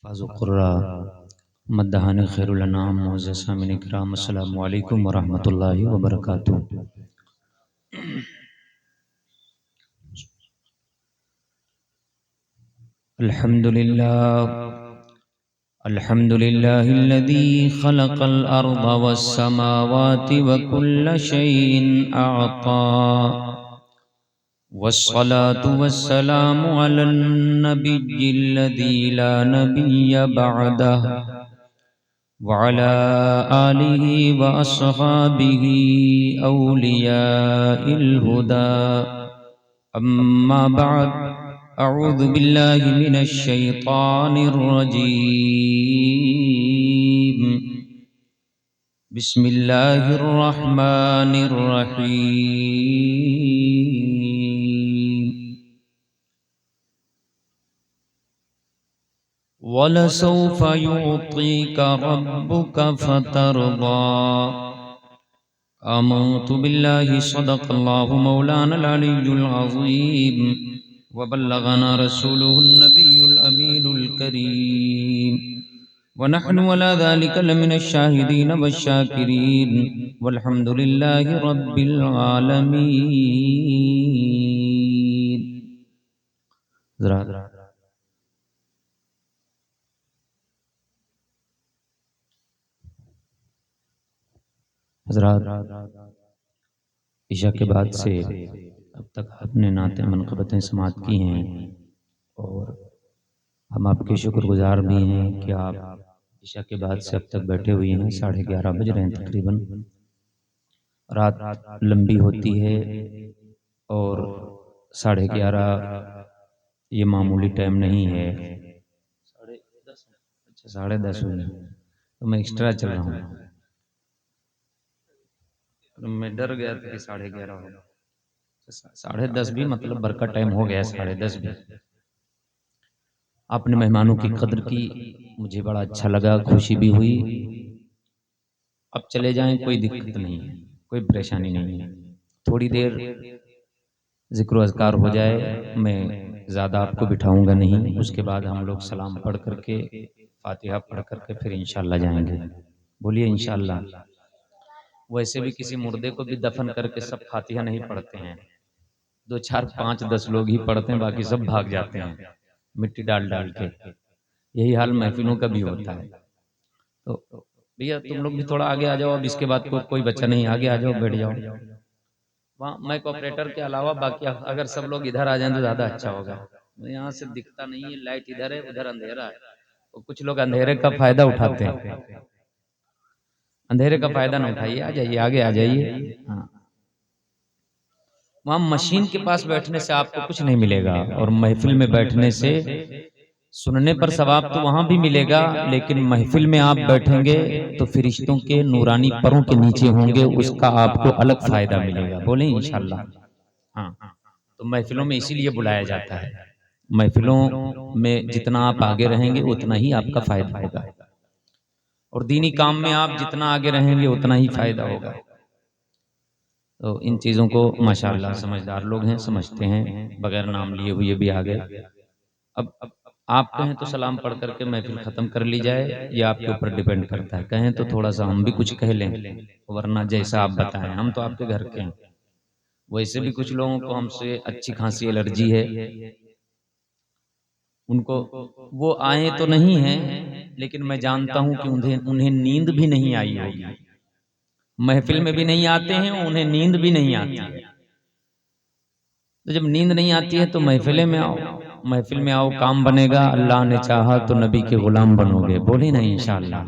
بعض قرہ مدہان خیر الانام معزز سامعین کرام السلام علیکم ورحمۃ اللہ وبرکاتہ۔ الحمد للہ الذی خلق الارض والسماوات وكل شيء اعطى والصلاة والسلام على النبي الذي لا نبي بعده وعلى آله وأصحابه أولياء الهدى أما بعد أعوذ بالله من الشيطان الرجيم بسم الله الرحمن الرحيم وَلَسَوْفَ يُعْطِيكَ رَبُّكَ فَتَرْضَى آمنت بالله صدق الله مولانا العلي العظيم وبلغنا رسوله النبي الأمين الكريم ونحن على ذلك لمن الشاهدين والشاكرين والحمد لله رب العالمين۔ حضرات، عشاء کے بعد سے اب تک آپ نے نعتیں منقبتیں سماعت کی ہیں اور ہم آپ کے شکر گزار بھی ہیں کہ آپ عشاء کے بعد سے اب تک بیٹھے ہوئے ہیں۔ 11:30 بج رہے ہیں تقریباً۔ رات لمبی ہوتی ہے اور 11:30 یہ معمولی ٹائم نہیں ہے۔ 10:30 ہوئے تو میں ایکسٹرا چل رہا ہوں۔ میں ڈر گیا تھا کہ 11:30 ہوگا۔ 10:30 بھی مطلب برکت ٹائم ہو گیا۔ 10:30 بھی آپ نے مہمانوں کی قدر کی، مجھے بڑا اچھا لگا، خوشی بھی ہوئی۔ اب چلے جائیں، کوئی دقت نہیں ہے، کوئی پریشانی نہیں ہے۔ تھوڑی دیر ذکر و اذکار ہو جائے، میں زیادہ آپ کو بٹھاؤں گا نہیں۔ اس کے بعد ہم لوگ سلام پڑھ کر کے فاتحہ پڑھ کر کے پھر انشاءاللہ جائیں گے۔ بولیے انشاءاللہ۔ ویسے بھی کسی مردے کو بھی دفن کر کے سب فاتحہ نہیں پڑھتے ہیں، 2 4 5 10 لوگ ہی پڑھتے ہیں، باقی سب بھاگ جاتے ہیں مٹی ڈال ڈال کے۔ یہی حال محفلوں کا بھی ہوتا ہے۔ تو بھیا تم لوگ بھی تھوڑا آگے آ جاؤ، اب اس کے بعد کوئی بچہ نہیں، آگے آ جاؤ، بیٹھ جاؤ۔ وہاں مائک آپریٹر کے علاوہ باقی اگر سب لوگ ادھر آ جائیں تو زیادہ اچھا ہوگا۔ یہاں سے دکھتا نہیں ہے، لائٹ ادھر ہے، ادھر اندھیرا ہے، اور کچھ لوگ اندھیرے کا فائدہ اٹھاتے ہیں۔ اندھیرے کا فائدہ نہ اٹھائیے، آ جائیے، آگے آ جائیے۔ وہاں مشین کے پاس بیٹھنے سے آپ کو کچھ نہیں ملے گا، اور محفل میں بیٹھنے سے سننے پر ثواب تو وہاں بھی ملے گا، لیکن محفل میں آپ بیٹھیں گے تو فرشتوں کے نورانی پروں کے نیچے ہوں گے، اس کا آپ کو الگ فائدہ ملے گا۔ بولیں انشاءاللہ۔ ہاں، تو محفلوں میں اسی لیے بلایا جاتا ہے۔ محفلوں میں جتنا آپ آگے رہیں گے اتنا ہی آپ کا فائدہ ہوگا، اور دینی کام میں آپ جتنا آگے رہیں گے اتنا ہی فائدہ ہوگا۔ تو ان چیزوں کو ماشاءاللہ سمجھدار لوگ ہیں، سمجھتے ہیں، بغیر نام لیے ہوئے بھی آگے۔ اب آپ کہیں تو سلام پڑھ کر کے محفل ختم کر لی جائے، یہ آپ کے اوپر ڈیپینڈ کرتا ہے۔ کہیں تو تھوڑا سا ہم بھی کچھ کہہ لیں، ورنہ جیسا آپ بتائیں، ہم تو آپ کے گھر کے ہیں۔ ویسے بھی کچھ لوگوں کو ہم سے اچھی خاصی الرجی ہے، ان کو وہ آئیں تو نہیں ہیں، لیکن میں جانتا ہوں کہ انہیں نیند بھی نہیں آئی ہوگی۔ محفل میں بھی نہیں آتے ہیں، انہیں نیند بھی نہیں آتی ہے۔ تو جب نیند نہیں آتی ہے تو محفل میں آؤ، محفل میں آؤ، کام بنے گا، اللہ نے چاہا تو نبی کے غلام بنو گے۔ بولے نا انشاءاللہ۔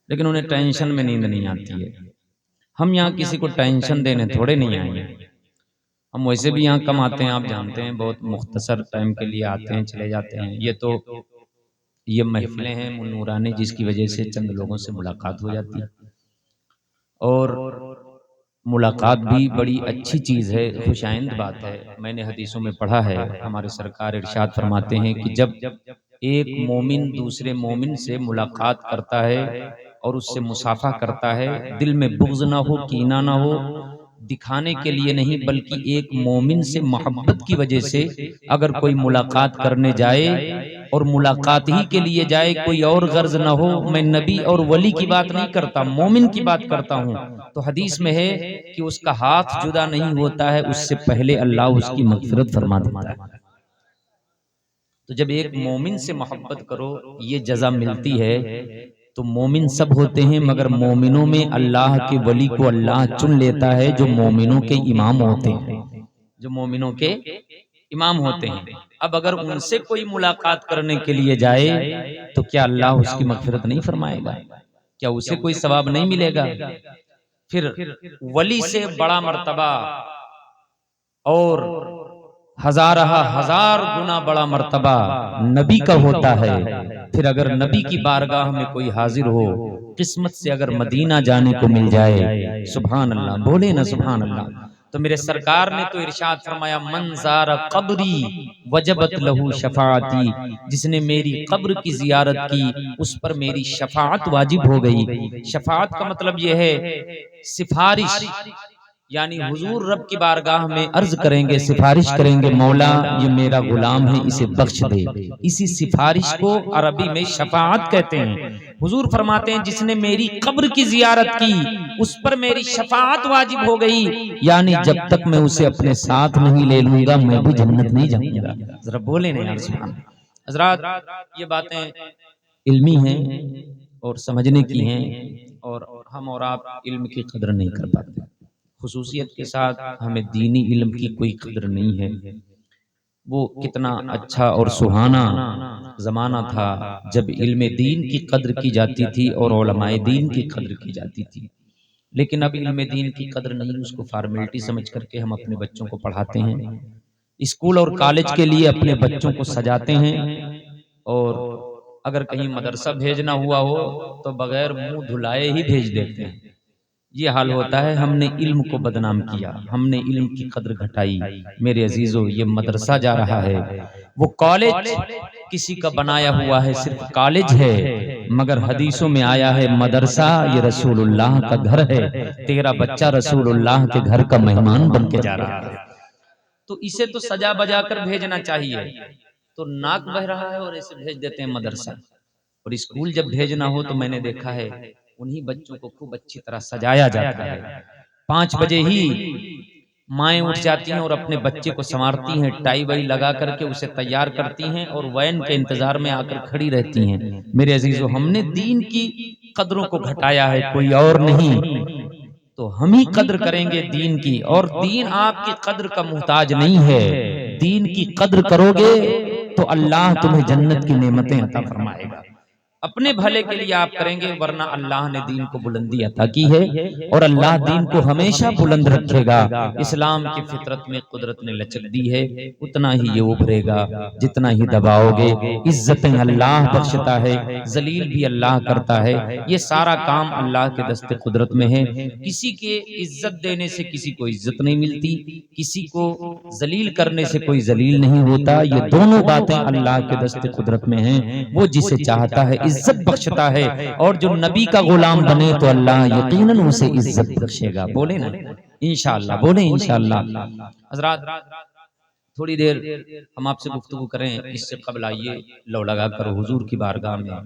لیکن انہیں ٹینشن میں نیند نہیں آتی ہے۔ ہم یہاں کسی کو ٹینشن دینے تھوڑے نہیں آئیں گے، ہم ویسے بھی یہاں کم آتے ہیں، آپ جانتے ہیں، بہت مختصر ٹائم کے لیے آتے ہیں، چلے جاتے ہیں۔ یہ محفلیں ہیں نورانی، جس کی وجہ سے چند لوگوں سے ملاقات ہو جاتی ہے، اور ملاقات بھی بڑی اچھی چیز ہے، خوش آئند بات ہے۔ میں نے حدیثوں میں پڑھا ہے، ہمارے سرکار ارشاد فرماتے ہیں کہ جب ایک مومن دوسرے مومن سے ملاقات کرتا ہے اور اس سے مصافحہ کرتا ہے، دل میں بغض نہ ہو، کینہ نہ ہو، دکھانے کے لیے نہیں بلکہ ایک مومن سے محبت کی وجہ سے اگر کوئی ملاقات کرنے جائے اور ملاقات ہی کے لیے جائے، کوئی اور غرض نہ ہو، میں نبی اور ولی کی بات نہیں کرتا، مومن کی بات کرتا ہوں، تو حدیث میں ہے کہ اس کا ہاتھ جدا نہیں ہوتا ہے، اس سے پہلے اللہ اس کی مغفرت فرما دیتا ہے۔ تو جب ایک مومن سے محبت کرو یہ جزا ملتی ہے، تو مومن سب ہوتے ہیں مگر مومنوں میں اللہ کے ولی کو اللہ چن لیتا ہے جو مومنوں کے امام ہوتے ہیں، جو مومنوں کے امام ہوتے ہیں۔ اب اگر ان سے کوئی ملاقات کرنے کے لیے جائے تو کیا اللہ اس کی مغفرت نہیں فرمائے گا؟ کیا اسے کوئی ثواب نہیں ملے گا؟ پھر ولی سے بڑا مرتبہ اور ہزارہ ہزار گنا بڑا مرتبہ نبی کا ہوتا ہے۔ پھر اگر نبی کی بارگاہ میں کوئی حاضر ہو، قسمت سے اگر مدینہ جانے کو مل جائے، سبحان اللہ، بولے نا سبحان اللہ، تو میرے سرکار نے تو ارشاد فرمایا من زار قبری وجبت لہو شفاعتی، جس نے میری قبر کی زیارت کی اس پر میری شفاعت واجب ہو گئی۔ شفاعت کا مطلب یہ ہے سفارش، یعنی حضور رب کی بارگاہ میں عرض کریں گے، سفارش کریں گے، مولا یہ میرا غلام ہے اسے بخش دے۔ اسی سفارش کو عربی میں شفاعت کہتے ہیں۔ حضور فرماتے ہیں جس نے میری قبر کی زیارت کی اس پر میری شفاعت واجب ہو گئی، یعنی جب تک میں اسے اپنے ساتھ نہیں لے لوں گا میں بھی جنت نہیں جاؤں گا۔ ذرا بولے نا یار سبحان اللہ۔ حضرات یہ باتیں علمی ہیں اور سمجھنے کی ہیں، اور ہم اور آپ علم کی قدر نہیں کر پاتے۔ خصوصیت کے ساتھ ہمیں دینی علم کی کوئی قدر نہیں ہے۔ وہ کتنا اچھا اور سہانا زمانہ تھا جب علم دین کی قدر کی جاتی تھی اور علماء دین کی قدر کی جاتی تھی، لیکن اب علم دین کی قدر نہیں، اس کو فارمیلٹی سمجھ کر کے ہم اپنے بچوں کو پڑھاتے ہیں، اسکول اور کالج کے لیے اپنے بچوں کو سجاتے ہیں، اور اگر کہیں مدرسہ بھیجنا ہوا ہو تو بغیر منہ دھلائے ہی بھیج دیتے ہیں۔ یہ حال ہوتا ہے، ہم نے علم کو بدنام کیا، ہم نے علم کی قدر گھٹائی۔ میرے عزیزو یہ مدرسہ جا رہا ہے، وہ کالج کسی کا بنایا ہوا ہے، صرف کالج ہے، مگر حدیثوں میں آیا ہے مدرسہ یہ رسول اللہ کا گھر ہے، تیرا بچہ رسول اللہ کے گھر کا مہمان بن کے جا رہا ہے، تو اسے تو سجا بجا کر بھیجنا چاہیے، تو ناک بہ رہا ہے اور اسے بھیج دیتے ہیں مدرسہ۔ اور اسکول جب بھیجنا ہو تو میں نے دیکھا ہے انہی بچوں کو خوب اچھی طرح سجایا جاتا ہے، 5 بجے ہی مائیں اٹھ جاتی ہیں اور اپنے بچے کو سنوارتی ہیں، ٹائی وائی لگا کر کے اسے تیار کرتی ہیں اور وین کے انتظار میں آ کر کھڑی رہتی ہیں۔ میرے عزیزو ہم نے دین کی قدروں کو گھٹایا ہے، کوئی اور نہیں، تو ہم ہی قدر کریں گے دین کی، اور دین آپ کی قدر کا محتاج نہیں ہے۔ دین کی قدر کرو گے تو اللہ تمہیں جنت کی نعمتیں عطا فرمائے گا۔ اپنے بھلے کے لیے آپ کریں گے، ورنہ اللہ نے دین کو بلندی عطا کی ہے، اور اللہ دین کو ہمیشہ بلند رکھے گا۔ اسلام کی فطرت میں قدرت نے لچک دی ہے، اتنا ہی یہ ابھرے گا جتنا ہی دباؤ گے۔ عزتیں اللہ بخشتا ہے، ذلیل بھی اللہ کرتا ہے، یہ سارا کام اللہ کے دست قدرت میں ہے۔ کسی کے عزت دینے سے کسی کو عزت نہیں ملتی، کسی کو ذلیل کرنے سے کوئی ذلیل نہیں ہوتا، یہ دونوں باتیں اللہ کے دست قدرت میں ہیں۔ وہ جسے چاہتا ہے عزت بخشتا ہے، اور جو نبی کا غلام بنے تو اللہ یقیناً اسے عزت بخشے گا۔ بولے نا انشاءاللہ، بولے انشاءاللہ۔ حضرات تھوڑی دیر ہم آپ سے گفتگو کریں، اس سے قبل آئیے لو لگا کر حضور کی بارگاہ میں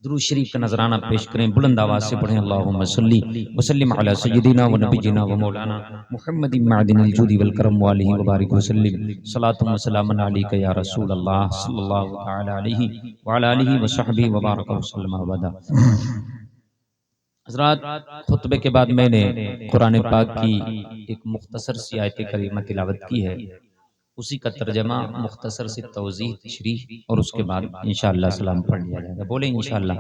درود شریف کا نذرانہ پیش کریں، بلند آواز سے پڑھیں اللہم صلی وسلم علی سیدنا و نبینا و مولانا محمد معدن الجود والکرم والہ وبارک وسلم، صلاۃ و سلام علیک یا رسول اللہ صلی اللہ تعالی علیہ وعلی آلہ وصحبہ وبارک وسلم ابدا۔ حضرات خطبے کے بعد میں نے قرآن پاک کی ایک مختصر سی آیت کریمہ تلاوت کی ہے، اسی کا ترجمہ، مختصر سی توضیح تشریح، اور اس کے بعد انشاءاللہ سلام پڑھ لیا جائے گا۔ بولیں انشاءاللہ۔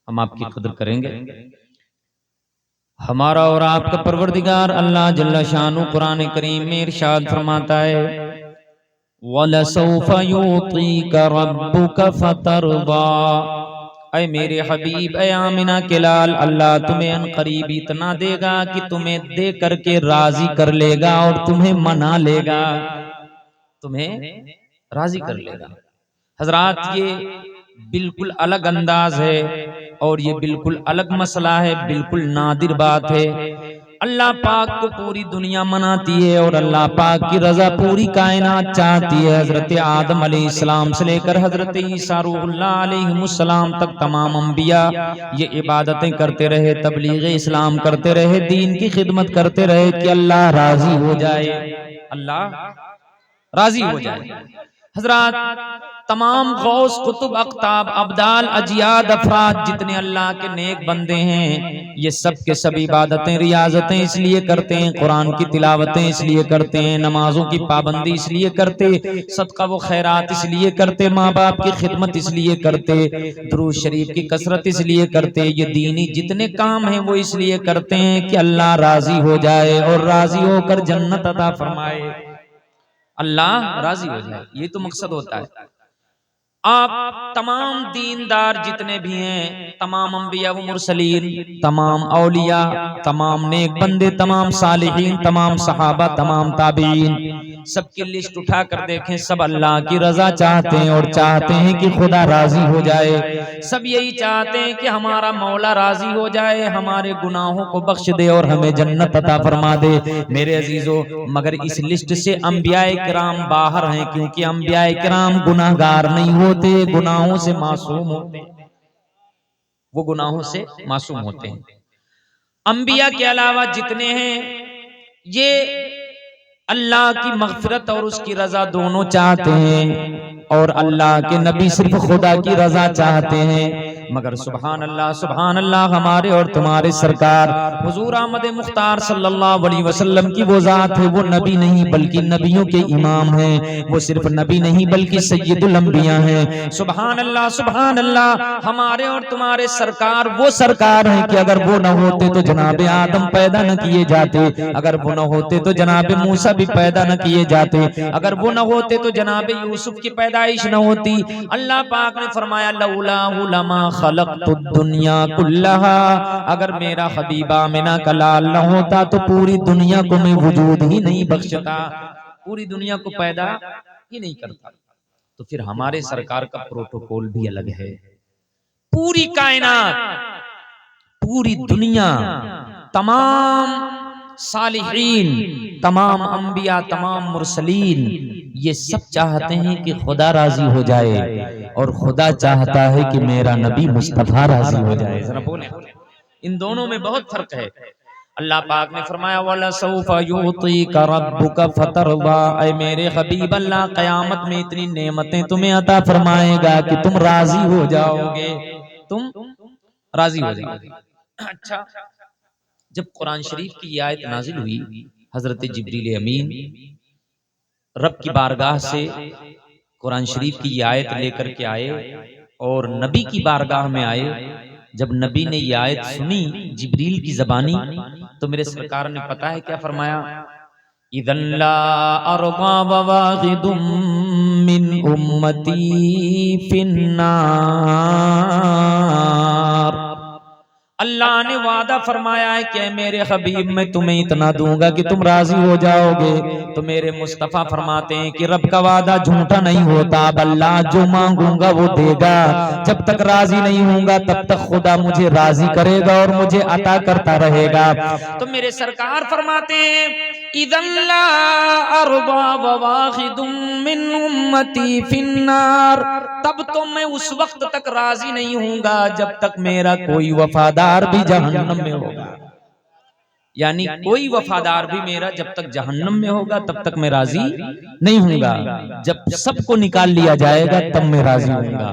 ہم آپ کی قدر کریں گے۔ ہمارا اور آپ کا پروردگار اللہ جل شانہ قرآن کریم میں ارشاد فرماتا ہے وَلَسَوْفَ يُعْطِيكَ رَبُّكَ فَتَرْضَىٰ، اے میرے حبیب، اے آمنہ کے لال، اللہ تمہیں ان قریب اتنا دے گا کہ تمہیں دے کر کے راضی کر لے گا اور تمہیں منا لے گا، تمہیں راضی کر لے گا۔ حضرات یہ بالکل الگ انداز ہے اور یہ بالکل الگ مسئلہ ہے، بالکل نادر بات ہے۔ اللہ پاک کو پوری دنیا مناتی ہے اور اللہ پاک کی رضا پوری کائنات چاہتی ہے۔ حضرت آدم علیہ السلام سے لے کر حضرت عیسیٰ روح اللہ علیہ السلام تک تمام انبیاء یہ عبادتیں کرتے رہے، تبلیغ اسلام کرتے رہے، دین کی خدمت کرتے رہے کہ اللہ راضی ہو جائے، اللہ راضی ہو جائے۔ حضرات تمام غوث، قطب، اقطاب، ابدال، اجیاد، افراد جتنے اللہ کے نیک بندے ہیں، یہ سب کے سب عبادتیں، ریاضتیں اس لیے کرتے ہیں، قرآن کی تلاوتیں اس لیے کرتے ہیں، نمازوں کی پابندی اس لیے کرتے، صدقہ و خیرات اس لیے کرتے، ماں باپ کی خدمت اس لیے کرتے، درود شریف کی کثرت اس لیے کرتے، یہ دینی جتنے کام ہیں وہ اس لیے کرتے ہیں کہ اللہ راضی ہو جائے اور راضی ہو کر جنت عطا فرمائے، اللہ راضی ہو جائے، یہ تو مقصد ہوتا ہے۔ آپ تمام دیندار جتنے بھی ہیں، تمام انبیاء و مرسلین، تمام اولیاء، تمام نیک بندے، تمام صالحین، تمام صحابہ، تمام تابعین، سب کی لسٹ اٹھا کر دیکھیں، سب اللہ کی رضا چاہتے ہیں اور چاہتے ہیں کہ خدا راضی ہو جائے، سب یہی چاہتے ہیں کہ ہمارا مولا راضی ہو جائے، ہمارے گناہوں کو بخش دے اور ہمیں جنت عطا فرما دے۔ میرے عزیزو، مگر اس لسٹ سے انبیاء کرام باہر ہیں، کیونکہ انبیاء کرام گناہگار نہیں ہوتے، گناہوں سے معصوم ہوتے ہیں، وہ گناہوں سے معصوم ہوتے ہیں۔ انبیاء کے علاوہ جتنے ہیں یہ اللہ کی مغفرت اور اس کی رضا دونوں چاہتے ہیں، اور اللہ کے نبی صرف خدا کی رضا چاہتے ہیں، مگر سبحان اللہ، ہمارے اور تمہارے سرکار حضور احمد مختار صلی اللہ علیہ وسلم کی وہ ذات ہے، وہ نبی نہیں بلکہ نبیوں کے امام ہیں، وہ صرف نبی نہیں بلکہ سید الانبیاء ہیں۔ سبحان اللہ، ہمارے اور تمہارے سرکار وہ سرکار ہیں کہ اگر وہ نہ ہوتے تو جناب آدم پیدا نہ کیے جاتے، اگر وہ نہ ہوتے تو جناب موسیٰ بھی پیدا نہ کیے جاتے، اگر وہ نہ ہوتے تو جناب یوسف کی پیدائش نہ ہوتی۔ اللہ پاک نے فرمایا لولا لما خلقت الدنیا کلہا، اگر میرا حبیب آمنہ کا لال نہ ہوتا تو پوری دنیا کو میں وجود ہی نہیں بخشتا، پوری دنیا کو پیدا ہی نہیں کرتا۔ تو پھر ہمارے سرکار کا پروٹوکول بھی الگ ہے، پوری کائنات، پوری دنیا، تمام صالحین، تمام انبیاء، تمام مرسلین، یہ سب چاہتے ہیں کہ خدا راضی ہو جائے، اور خدا چاہتا ہے کہ میرا نبی مصطفیٰ راضی ہو جائے۔ ذرا بولیں، ان دونوں میں بہت فرق ہے۔ اللہ پاک نے فرمایا وَلَسَوْفَ يُعْطِيكَ رَبُّكَ فَتَرْضَىٰ، اے میرے حبیب اللہ قیامت میں اتنی نعمتیں تمہیں عطا فرمائے گا کہ تم راضی ہو جاؤ گے، تم راضی ہو جاؤ گے۔ اچھا، جب قرآن شریف کی یہ آیت نازل ہوئی، حضرت جبریل امین رب کی بارگاہ سے قرآن شریف کی یہ آیت لے کر کے آئے اور نبی کی بارگاہ میں آئے۔ جب نبی نے یہ آیت سنی جبریل کی زبانی، تو میرے سرکار نے پتا ہے کیا فرمایا؟ اِذًا لَا أَرْضَىٰ وَوَاحِدٌ مِّنْ أُمَّتِي فِي النَّارِ، اللہ نے وعدہ فرمایا ہے کہ میرے حبیب میں تمہیں اتنا دوں گا کہ تم راضی ہو جاؤ گے۔ تو میرے مصطفیٰ فرماتے ہیں کہ رب کا وعدہ جھوٹا نہیں ہوتا، اب اللہ جو مانگوں گا وہ دے گا، جب تک راضی نہیں ہوں گا تب تک خدا مجھے راضی کرے گا اور مجھے عطا کرتا رہے گا۔ تو میرے سرکار فرماتے ہیں اِذًا لَا أَرْضَىٰ وَوَاحِدٌ مِّنْ أُمَّتِي فِي النَّارِ، تب تو میں اس وقت تک راضی نہیں ہوں گا جب تک میرا کوئی وفادار بھی جہنم میں ہوگا، یعنی کوئی وفادار بھی میرا جب تک جہنم میں ہوگا تب تک میں راضی نہیں ہوں گا، جب سب کو نکال لیا جائے گا تب میں راضی ہوں گا،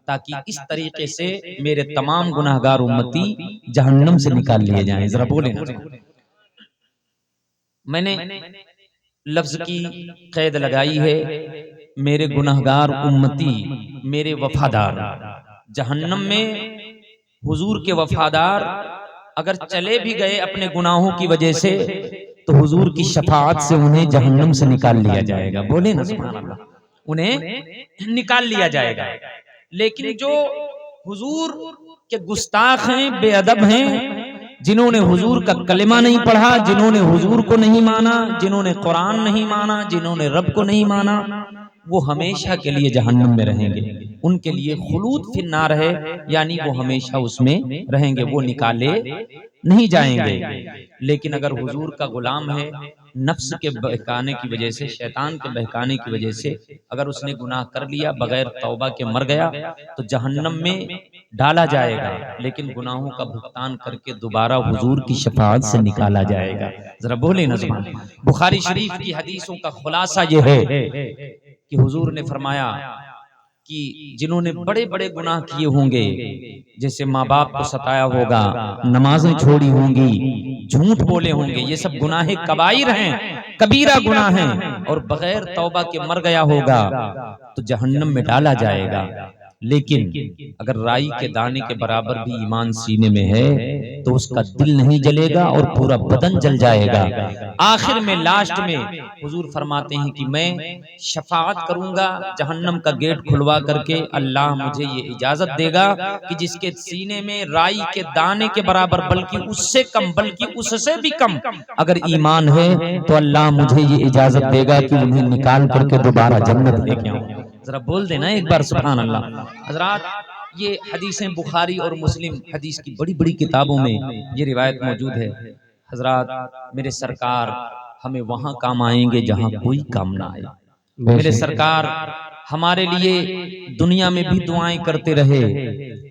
تاکہ اس طریقے سے میرے تمام گناہگار امتی جہنم سے نکال لیے جائیں۔ ذرا بولیں، میں نے لفظ کی قید لگائی ہے، میرے گناہگار امتی، میرے وفادار۔ جہنم میں حضور کے وفادار اگر چلے بھی گئے اپنے گناہوں کی وجہ سے تو حضور کی شفاعت سے انہیں جہنم سے نکال لیا جائے گا۔ بولے نا سبحان اللہ، انہیں نکال لیا جائے گا۔ لیکن جو حضور کے گستاخ ہیں، بے ادب ہیں، جنہوں نے حضور کا کلمہ نہیں پڑھا، جنہوں نے حضور کو نہیں مانا، جنہوں نے قرآن نہیں مانا، جنہوں نے رب کو نہیں مانا، وہ ہمیشہ کے لیے جہنم میں رہیں گے۔ ان کے لیے خلود فی النار ہے، یعنی وہ ہمیشہ اس میں رہیں گے، وہ نکالے نہیں جائیں گے۔ لیکن اگر حضور کا غلام ہے، نفس کے بہکانے کی وجہ سے، شیطان کے بہکانے کی وجہ سے اگر اس نے گناہ کر لیا، بغیر توبہ کے مر گیا، تو جہنم میں ڈالا جائے گا، لیکن گناہوں کا بھگتان کر کے دوبارہ حضور کی شفاعت سے نکالا جائے گا۔ ذرا بولے نا سبحان اللہ۔ بخاری شریف کی حدیثوں کا خلاصہ یہ ہے کہ حضور نے فرمایا کہ جنہوں نے بڑے بڑے گناہ کیے ہوں گے، جیسے ماں باپ کو ستایا ہوگا، نمازیں چھوڑی ہوں گی، جھوٹ بولے ہوں گے، یہ سب گناہ کبائر ہیں، کبیرہ گناہ ہیں، اور بغیر توبہ کے مر گیا ہوگا تو جہنم میں ڈالا جائے گا۔ لیکن اگر رائی کے دانے کے برابر بھی ایمان سینے میں ہے تو اس کا دل نہیں جلے گا اور پورا بدن جل جائے گا۔ آخر میں لاسٹ میں حضور فرماتے ہیں کہ میں شفاعت کروں گا جہنم کا گیٹ کھلوا کر کے، اللہ مجھے یہ اجازت دے گا کہ جس کے سینے میں رائی کے دانے کے برابر بلکہ اس سے کم، بلکہ اس سے بھی کم اگر ایمان ہے تو اللہ مجھے یہ اجازت دے گا کہ انہیں نکال کر کے دوبارہ جنت لے کے آؤں۔ ذرا بول دینا ایک بار سبحان اللہ۔ حضرات یہ حدیثیں بخاری اور مسلم حدیث کی بڑی بڑی کتابوں میں یہ روایت موجود ہے۔ حضرات میرے سرکار ہمیں وہاں کام آئیں گے جہاں کوئی کام نہ آئے۔ میرے سرکار ہمارے لیے دنیا میں بھی دعائیں کرتے رہے،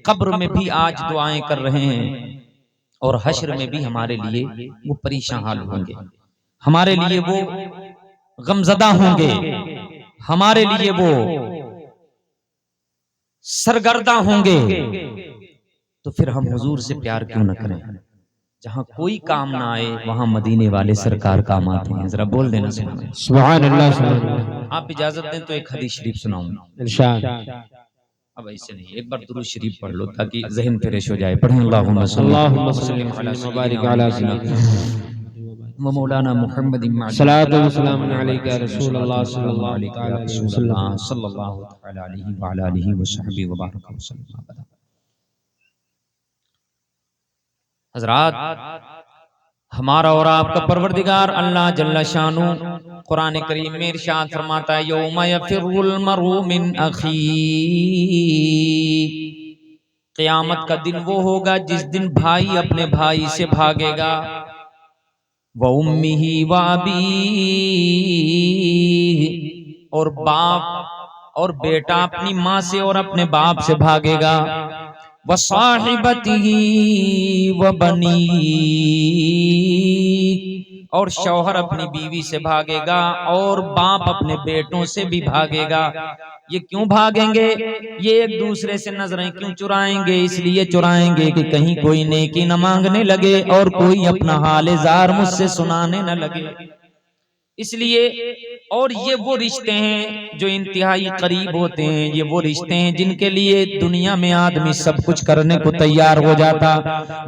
قبر میں بھی آج دعائیں کر رہے ہیں، اور حشر میں بھی ہمارے لیے وہ پریشان حال ہوں گے، ہمارے لیے وہ غمزدہ ہوں گے، ہمارے لیے وہ سرگردہ ہوں گے۔ تو پھر ہم حضور سے پیار کیوں نہ کریں؟ جہاں کوئی کام نہ آئے وہاں مدینے والے سرکار کام آتے ہیں۔ ذرا بول دینا سبحان اللہ سبحان اللہ۔ آپ اجازت دیں تو ایک حدیث شریف سناؤں گا ارشاد۔ اب ایسے نہیں، ایک بار درود شریف پڑھ لو تاکہ ذہن فریش ہو جائے۔ پڑھیں اللہم صلی وبارک علی سیدنا و مولانا محمد صلاۃ و سلام علیک یا رسول اللہ صلی اللہ علیہ وسلم صلی اللہ تعالی علیہ وعلی آلہ وصحبہ وبارک وسلم۔ حضرات ہمارا اور آپ کا پروردگار اللہ جل شانہ قرآن کریم میں ارشاد فرماتا ہے یوم یفر المرء من اخیہ، قیامت کا دن وہ ہوگا جس دن بھائی اپنے بھائی سے بھاگے گا، وَأُمِّهِ وَأَبِيهِ، اور باپ اور بیٹا اپنی ماں سے اور اپنے باپ سے بھاگے گا، وَصَاحِبَتِهِ وَبَنِيهِ، اور شوہر اپنی بیوی سے بھاگے گا، اور باپ اپنے بیٹوں سے بھی بھاگے گا۔ یہ کیوں بھاگیں گے؟ یہ ایک دوسرے سے نظریں کیوں چرائیں گے؟ اس لیے چرائیں گے کہ کہیں کوئی نیکی نہ مانگنے لگے اور کوئی اپنا حال زار مجھ سے سنانے نہ لگے، اس لیے۔ اور یہ وہ رشتے ہیں جو انتہائی قریب ہوتے ہیں، یہ وہ رشتے ہیں جن کے لیے دنیا میں آدمی سب کچھ کرنے کو تیار ہو جاتا،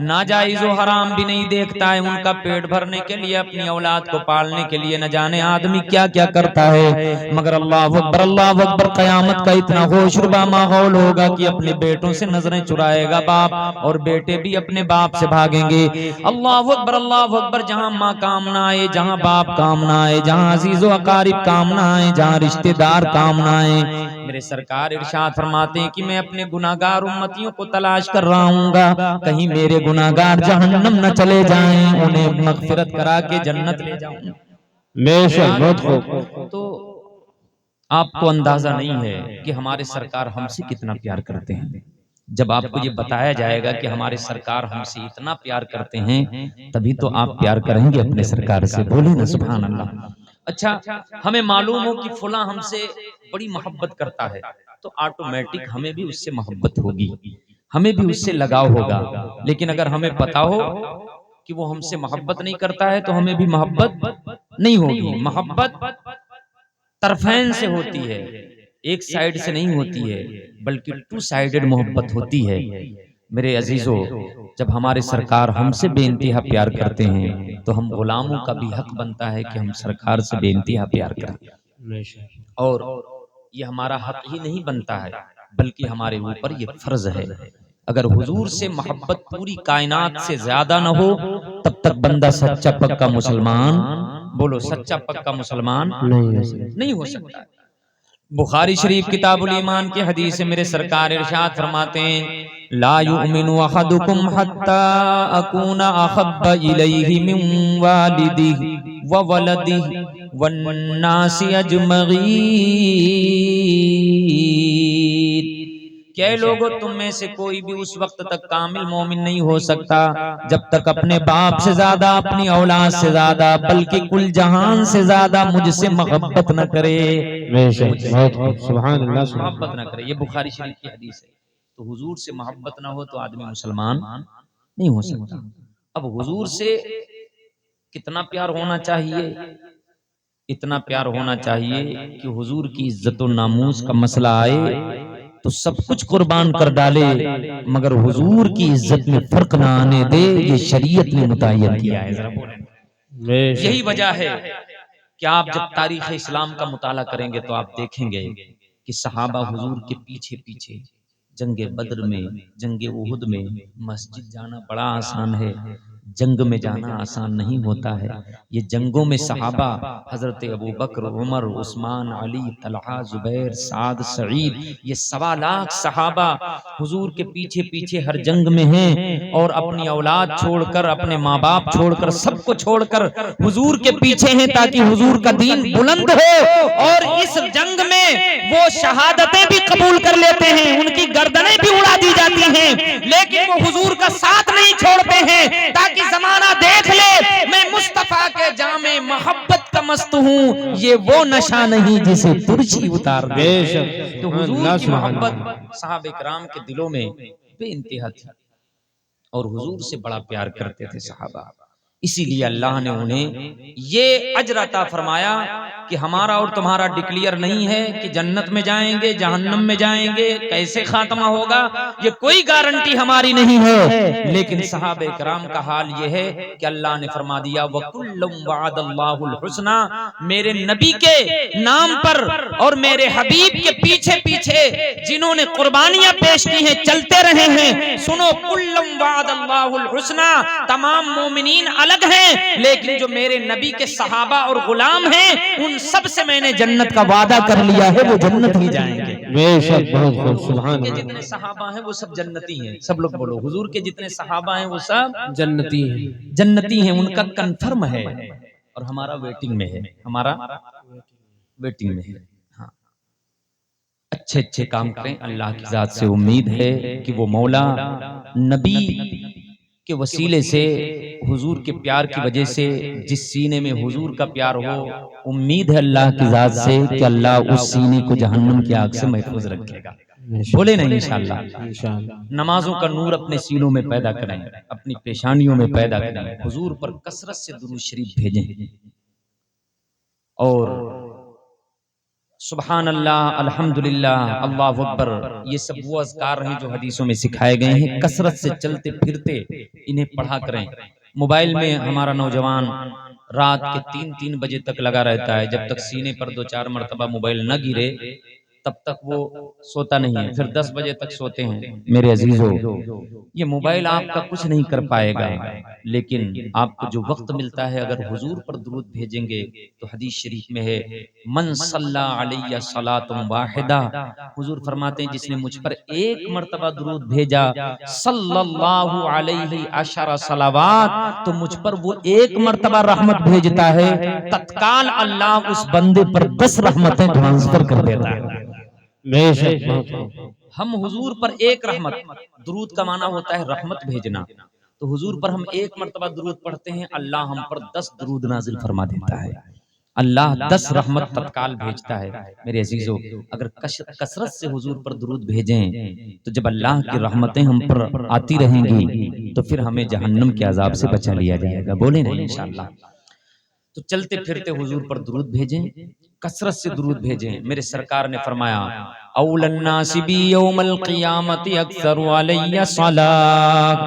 ناجائز و حرام بھی نہیں دیکھتا ہے، ان کا پیٹ بھرنے کے لیے، اپنی اولاد کو پالنے کے لیے نہ جانے آدمی کیا کیا کرتا ہے، مگر اللہ اکبر اللہ اکبر، قیامت کا اتنا ہوشربا ماحول ہوگا کہ اپنے بیٹوں سے نظریں چرائے گا باپ، اور بیٹے بھی اپنے باپ سے بھاگیں گے۔ اللہ اکبر، جہاں ماں کام نہ آئے، جہاں باپ کام نہ آئے، جہاں عزیز و اقارب کام نہ آئے، جہاں رشتہ دار کام نہ آئے، میرے سرکار ارشاد فرماتے ہیں کہ میں اپنے گناہگار امتیوں کو تلاش کر رہا ہوں گا، کہیں میرے گناہگار جہنم نہ چلے جائیں، انہیں مغفرت کرا کے جنت لے جاؤں۔ تو آپ کو اندازہ نہیں ہے کہ ہمارے سرکار ہم سے کتنا پیار کرتے ہیں۔ جب آپ کو یہ بتایا جائے گا کہ ہمارے سرکار ہم سے اتنا پیار کرتے ہیں، تبھی تو آپ پیار کریں گے اپنے سرکار سے۔ بولیں نا سبحان اللہ۔ اچھا ہمیں معلوم ہو کہ فلاں ہم سے بڑی محبت کرتا ہے تو آٹومیٹک ہمیں بھی اس سے محبت ہوگی، ہمیں بھی اس سے لگاؤ ہوگا، لیکن اگر ہمیں پتا ہو کہ وہ ہم سے محبت نہیں کرتا ہے تو ہمیں بھی محبت نہیں ہوگی۔ محبت طرفین سے ہوتی ہے، ایک سائیڈ سے نہیں ہوتی ہے، بلکہ ٹو سائیڈڈ محبت ہوتی ہے۔ میرے عزیزو، جب ہمارے سرکار ہم سے بے انتہا پیار کرتے ہیں تو ہم غلاموں کا بھی حق بنتا ہے کہ ہم سرکار سے بے انتہا پیار کریں، اور یہ ہمارا حق ہی نہیں بنتا ہے بلکہ ہمارے اوپر یہ فرض ہے۔ اگر حضور سے محبت پوری کائنات سے زیادہ نہ ہو تب تک بندہ سچا پکا مسلمان، بولو سچا پکا مسلمان نہیں ہو سکتا۔ بخاری شریف کتاب الایمان کی حدیث سے میرے سرکار ارشاد فرماتے ہیں لا یؤمن احدکم حتی اکون احب الیہ من والدہ وولدہ والناس اجمعین کہ اے لوگو تم میں سے کوئی بھی اس وقت تک کامل مومن نہیں ہو سکتا جب تک اپنے باپ سے زیادہ اپنی اولاد سے زیادہ بلکہ کل جہان سے زیادہ مجھ سے محبت نہ کرے سبحان اللہ محبت نہ کرے. یہ بخاری شریف کی حدیث ہے. تو حضور سے محبت نہ ہو تو آدمی مسلمان نہیں ہو سکتا. اب حضور سے کتنا پیار ہونا چاہیے؟ اتنا پیار ہونا چاہیے کہ حضور کی عزت و ناموس کا مسئلہ آئے تو سب کچھ قربان کر ڈالے مگر حضور کی عزت میں فرق نہ آنے دے. یہ شریعت نے متعین کیا ہے. ذرا بولیں. یہی وجہ ہے کہ آپ جب تاریخ اسلام کا مطالعہ کریں گے تو آپ دیکھیں گے کہ صحابہ حضور کے پیچھے پیچھے جنگ بدر میں، جنگ احد میں مسجد جانا بڑا آسان ہے، جنگ میں جانا آسان نہیں ہوتا ہے. یہ جنگوں میں صحابہ حضرت ابوبکر، عمر، عثمان، علی، طلحہ، زبیر، سعد، سعید، یہ 1.25 لاکھ صحابہ حضور کے پیچھے پیچھے ہر جنگ میں ہیں اور اپنی اولاد چھوڑ کر، اپنے ماں باپ چھوڑ کر، سب کو چھوڑ کر حضور کے پیچھے ہیں تاکہ حضور کا دین بلند ہو. اور اس جنگ میں وہ شہادتیں بھی قبول کر لیتے ہیں، ان کی گردنیں بھی اڑا دی جاتی ہیں، لیکن وہ حضور کا ساتھ نہیں چھوڑتے ہیں تاکہ زمانہ دیکھ لے میں مصطفیٰ کے جام محبت کا مست ہوں. یہ وہ نشہ نہیں جسے ترچھی اتار دے. تو حضور کی محبت صحابہ کرام کے دلوں میں بے انتہا تھی اور حضور سے بڑا پیار کرتے تھے صحابہ. اسی لیے اللہ نے انہیں یہ اجر عطا فرمایا کہ ہمارا اور تمہارا ڈکلیئر نہیں ہے کہ جنت میں جائیں گے، جہنم میں جائیں گے، کیسے خاتمہ ہوگا، یہ کوئی گارنٹی ہماری نہیں ہے. لیکن صحابہ کرام کا حال یہ ہے کہ اللہ نے فرما دیا وَكُلٌّ وَعَدَ اللَّهُ الْحُسْنَى. میرے نبی کے نام پر اور میرے حبیب کے پیچھے پیچھے جنہوں نے قربانیاں پیش کی ہیں، چلتے رہے ہیں، سنو كُلٌّ وَعَدَ اللَّهُ الْحُسْنَى. تمام مومنین الگ ہیں لیکن جو میرے نبی کے صحابہ اور غلام ہیں ان سب سے میں نے جنت کا وعدہ کر لیا ہے، وہ جنت ہی جائیں گے. بے شک بہت خوب. سبحان کے اللہ. جتنے صحابہ ہیں وہ سب جنتی ہیں. سب لوگ بولو حضور کے جتنے صحابہ ہیں وہ سب جنتی ہیں. جنتی ہیں، ان کا کنفرم ہے اور ہمارا ویٹنگ میں ہے. ہمارا ویٹنگ میں ہے. ہاں اچھے اچھے کام کریں. اللہ کی ذات سے امید ہے کہ وہ مولا نبی کے وسیلے سے، حضور کے پیار کی وجہ سے جس سینے میں حضور کا پیار ہو، امید ہے اللہ کی ذات سے کہ اللہ اس سینے کو جہنم کی آگ سے محفوظ رکھے گا. بولے نہیں انشاءاللہ. نمازوں کا نور اپنے سینوں میں پیدا کریں، اپنی پیشانیوں میں پیدا کریں، حضور پر کثرت سے درود شریف بھیجیں اور سبحان اللہ، الحمدللہ، اللہ اکبر، یہ سب وہ اذکار ہیں جو حدیثوں میں سکھائے گئے ہیں. کثرت سے چلتے پھرتے انہیں پڑھا کریں. موبائل میں ہمارا نوجوان رات کے 3 بجے تک لگا رہتا ہے، جب تک سینے پر 2-4 مرتبہ موبائل نہ گرے تب تک وہ سوتا نہیں ہے، پھر 10 بجے تک سوتے ہیں. میرے عزیزو، یہ موبائل آپ کا کچھ نہیں کر پائے گا، لیکن آپ کو جو وقت ملتا ہے اگر حضور پر درود بھیجیں گے تو حدیث شریف میں ہے من صلی علیہ صلاۃ واحدہ، حضور فرماتے ہیں جس نے مجھ پر 1 مرتبہ درود بھیجا صلی اللہ علیہ 10 صلوات، تو مجھ پر وہ 1 مرتبہ رحمت بھیجتا ہے، تتکال اللہ اس بندے پر 10 رحمتیں ٹرانسفر کر دیتا ہے. بے شک بہت خوب. ہم حضور پر 1 رحمت، درود کا معنی ہوتا ہے رحمت بھیجنا، تو حضور پر ہم 1 مرتبہ درود پڑھتے ہیں، اللہ ہم پر 10 درود نازل فرما دیتا ہے. اللہ 10 رحمت تتکال بھیجتا ہے. میرے عزیزو، اگر کثرت سے حضور پر درود بھیجیں تو جب اللہ کی رحمتیں ہم پر آتی رہیں گی تو پھر ہمیں جہنم کے عذاب سے بچا لیا جائے گا. بولیں نہیں انشاءاللہ. تو چلتے پھرتے حضور پر درود بھیجیں، کثرت سے درود بھیجیں. میرے سرکار نے فرمایا اول الناس بی یوم القیامت اکثر علی صلاۃ،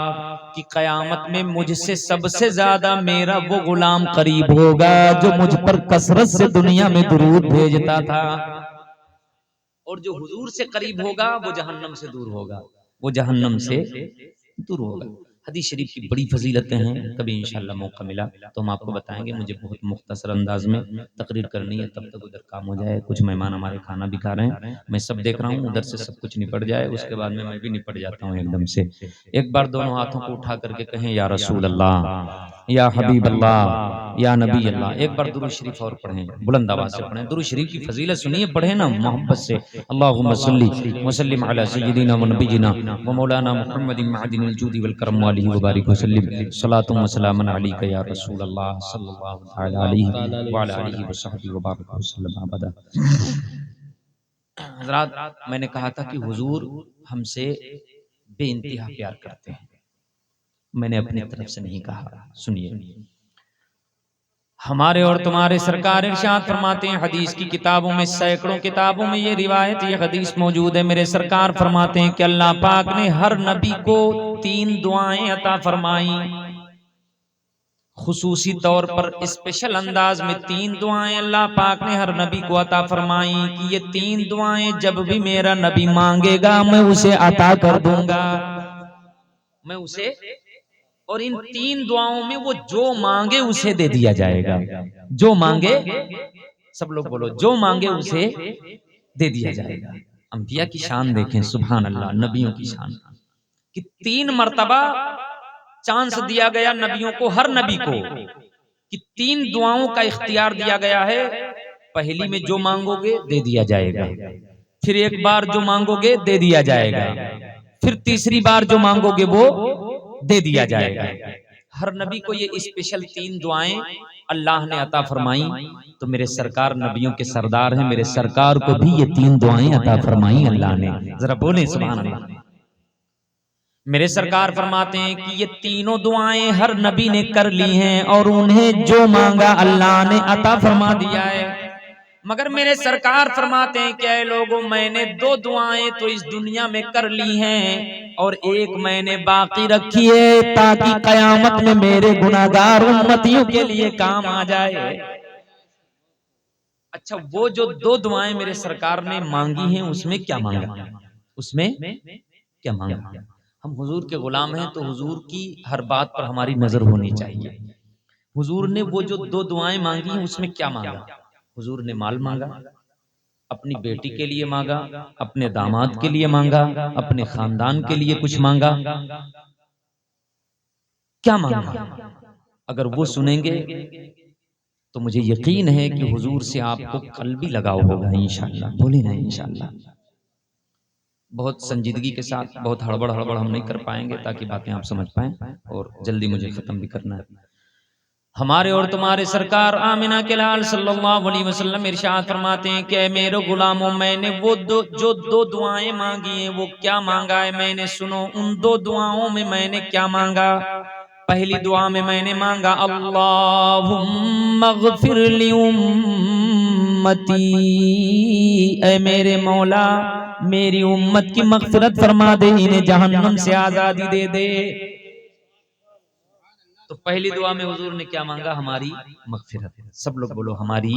کہ قیامت میں مجھ سے سب سے زیادہ میرا وہ غلام قریب ہوگا جو مجھ پر کثرت سے دنیا میں درود بھیجتا تھا. اور جو حضور سے قریب ہوگا وہ جہنم سے دور ہوگا، وہ جہنم سے دور ہوگا. حدیث شریف کی بڑی فضیلتیں ہیں، کبھی انشاءاللہ موقع ملا تو ہم آپ کو بتائیں گے. مجھے بہت مختصر انداز میں تقریر کرنی ہے، تب تک ادھر کام ہو جائے. کچھ مہمان ہمارے کھانا بھی کھا رہے ہیں، میں سب دیکھ رہا ہوں، ادھر سے سب کچھ نپٹ جائے، اس کے بعد میں بھی نپٹ جاتا ہوں ایک دم سے. ایک بار دونوں ہاتھوں کو اٹھا کر کے کہیں یا رسول اللہ، یا حبیب اللہ، یا نبی اللہ. ایک بار درود شریف اور پڑھیں، بلند آواز سے پڑھیں. درود شریف کی فضیلت سنیے، پڑھیں نا محبت سے. اللہم صلی وسلم علی سیدنا و نبینا و مولانا محمد معدن الجود والکرم علیہ وبارک وسلم. صلاۃ و سلام علیک یا رسول اللہ صلی اللہ تعالی علیہ وعلی آلہ وصحبہ وبارک وسلم ابدا. حضرات، میں نے کہا تھا کہ حضور ہم سے بے انتہا پیار کرتے ہیں. میں نے اپنی طرف سے نہیں کہا. سنیے، ہمارے اور تمہارے سرکار ارشاد فرماتے ہیں، حدیث کی کتابوں میں، سینکڑوں کتابوں میں یہ روایت، یہ حدیث موجود ہے. میرے سرکار فرماتے ہیں کہ اللہ پاک نے ہر نبی کو 3 دعائیں عطا فرمائیں. خصوصی طور پر اسپیشل انداز میں 3 دعائیں اللہ پاک نے ہر نبی کو عطا فرمائیں کہ یہ 3 دعائیں جب بھی میرا نبی مانگے گا میں اسے عطا کر دوں گا. میں اسے، اور ان 3 دعاؤں میں وہ جو مانگے اسے دے دیا جائے گا. جو مانگے، سب لوگ بولو، جو مانگے اسے دے دیا جائے گا. انبیاء کی شان دیکھیں، سبحان اللہ. نبیوں کی شان کہ 3 مرتبہ چانس دیا گیا نبیوں کو، ہر نبی کو، کہ 3 دعاؤں کا اختیار دیا گیا ہے. پہلی میں جو مانگو گے دے دیا جائے گا، پھر ایک بار جو مانگو گے دے دیا جائے گا، پھر تیسری بار جو مانگو گے وہ دے دیا جائے گا. ہر نبی کو یہ اسپیشل 3 دعائیں اللہ نے عطا فرمائیں. تو میرے سرکار نبیوں کے سردار ہیں، میرے سرکار کو بھی یہ 3 دعائیں عطا فرمائیں اللہ نے. ذرا بولیں سبحان اللہ. میرے سرکار فرماتے ہیں کہ یہ تینوں دعائیں ہر نبی نے کر لی ہیں اور انہیں جو مانگا اللہ نے عطا فرما دیا ہے. مگر میرے سرکار فرماتے ہیں کہ اے لوگوں، میں نے 2 دعائیں تو اس دنیا میں کر لی ہیں اور ایک میں نے باقی رکھی ہے تاکہ قیامت میں میرے گناہگار امتیوں کے لیے کام آ جائے. اچھا، وہ جو 2 دعائیں میرے سرکار نے مانگی ہیں اس میں کیا مانگا؟ اس میں کیا مانگا؟ ہم حضور کے غلام ہیں تو حضور کی ہر بات پر ہماری نظر ہونی چاہیے. حضور نے وہ جو 2 دعائیں مانگی ہیں اس میں کیا مانگا؟ حضور نے مال مانگا، اپنی بیٹی کے لیے مانگا، اپنے داماد کے لیے مانگا، اپنے خاندان کے لیے کچھ مانگا. کیا مانگا؟ اگر وہ سنیں گے تو مجھے یقین ہے کہ حضور سے آپ کو قلبی لگاؤ ہوگا انشاءاللہ. بولے نا انشاءاللہ. بہت سنجیدگی کے ساتھ، بہت ہڑبڑ ہم نہیں کر پائیں گے تاکہ باتیں آپ سمجھ پائیں، اور جلدی مجھے ختم بھی کرنا ہے. ہمارے اور تمہارے سرکار آمنہ کے لال صلی اللہ علیہ وسلم ارشاد فرماتے ہیں کہ اے میرے غلاموں، میں نے وہ جو 2 دعائیں مانگی ہیں وہ کیا مانگا ہے میں نے سنو. ان 2 دعاؤں میں نے کیا مانگا؟ پہلی دعا میں نے مانگا اللہم اغفر لی امتی، اے میرے مولا میری امت کی مغفرت فرما دے، انہیں جہنم سے آزادی دے دے. تو پہلی دعا میں حضور نے کیا مانگا؟ ہماری مغفرت. سب لوگ بولو ہماری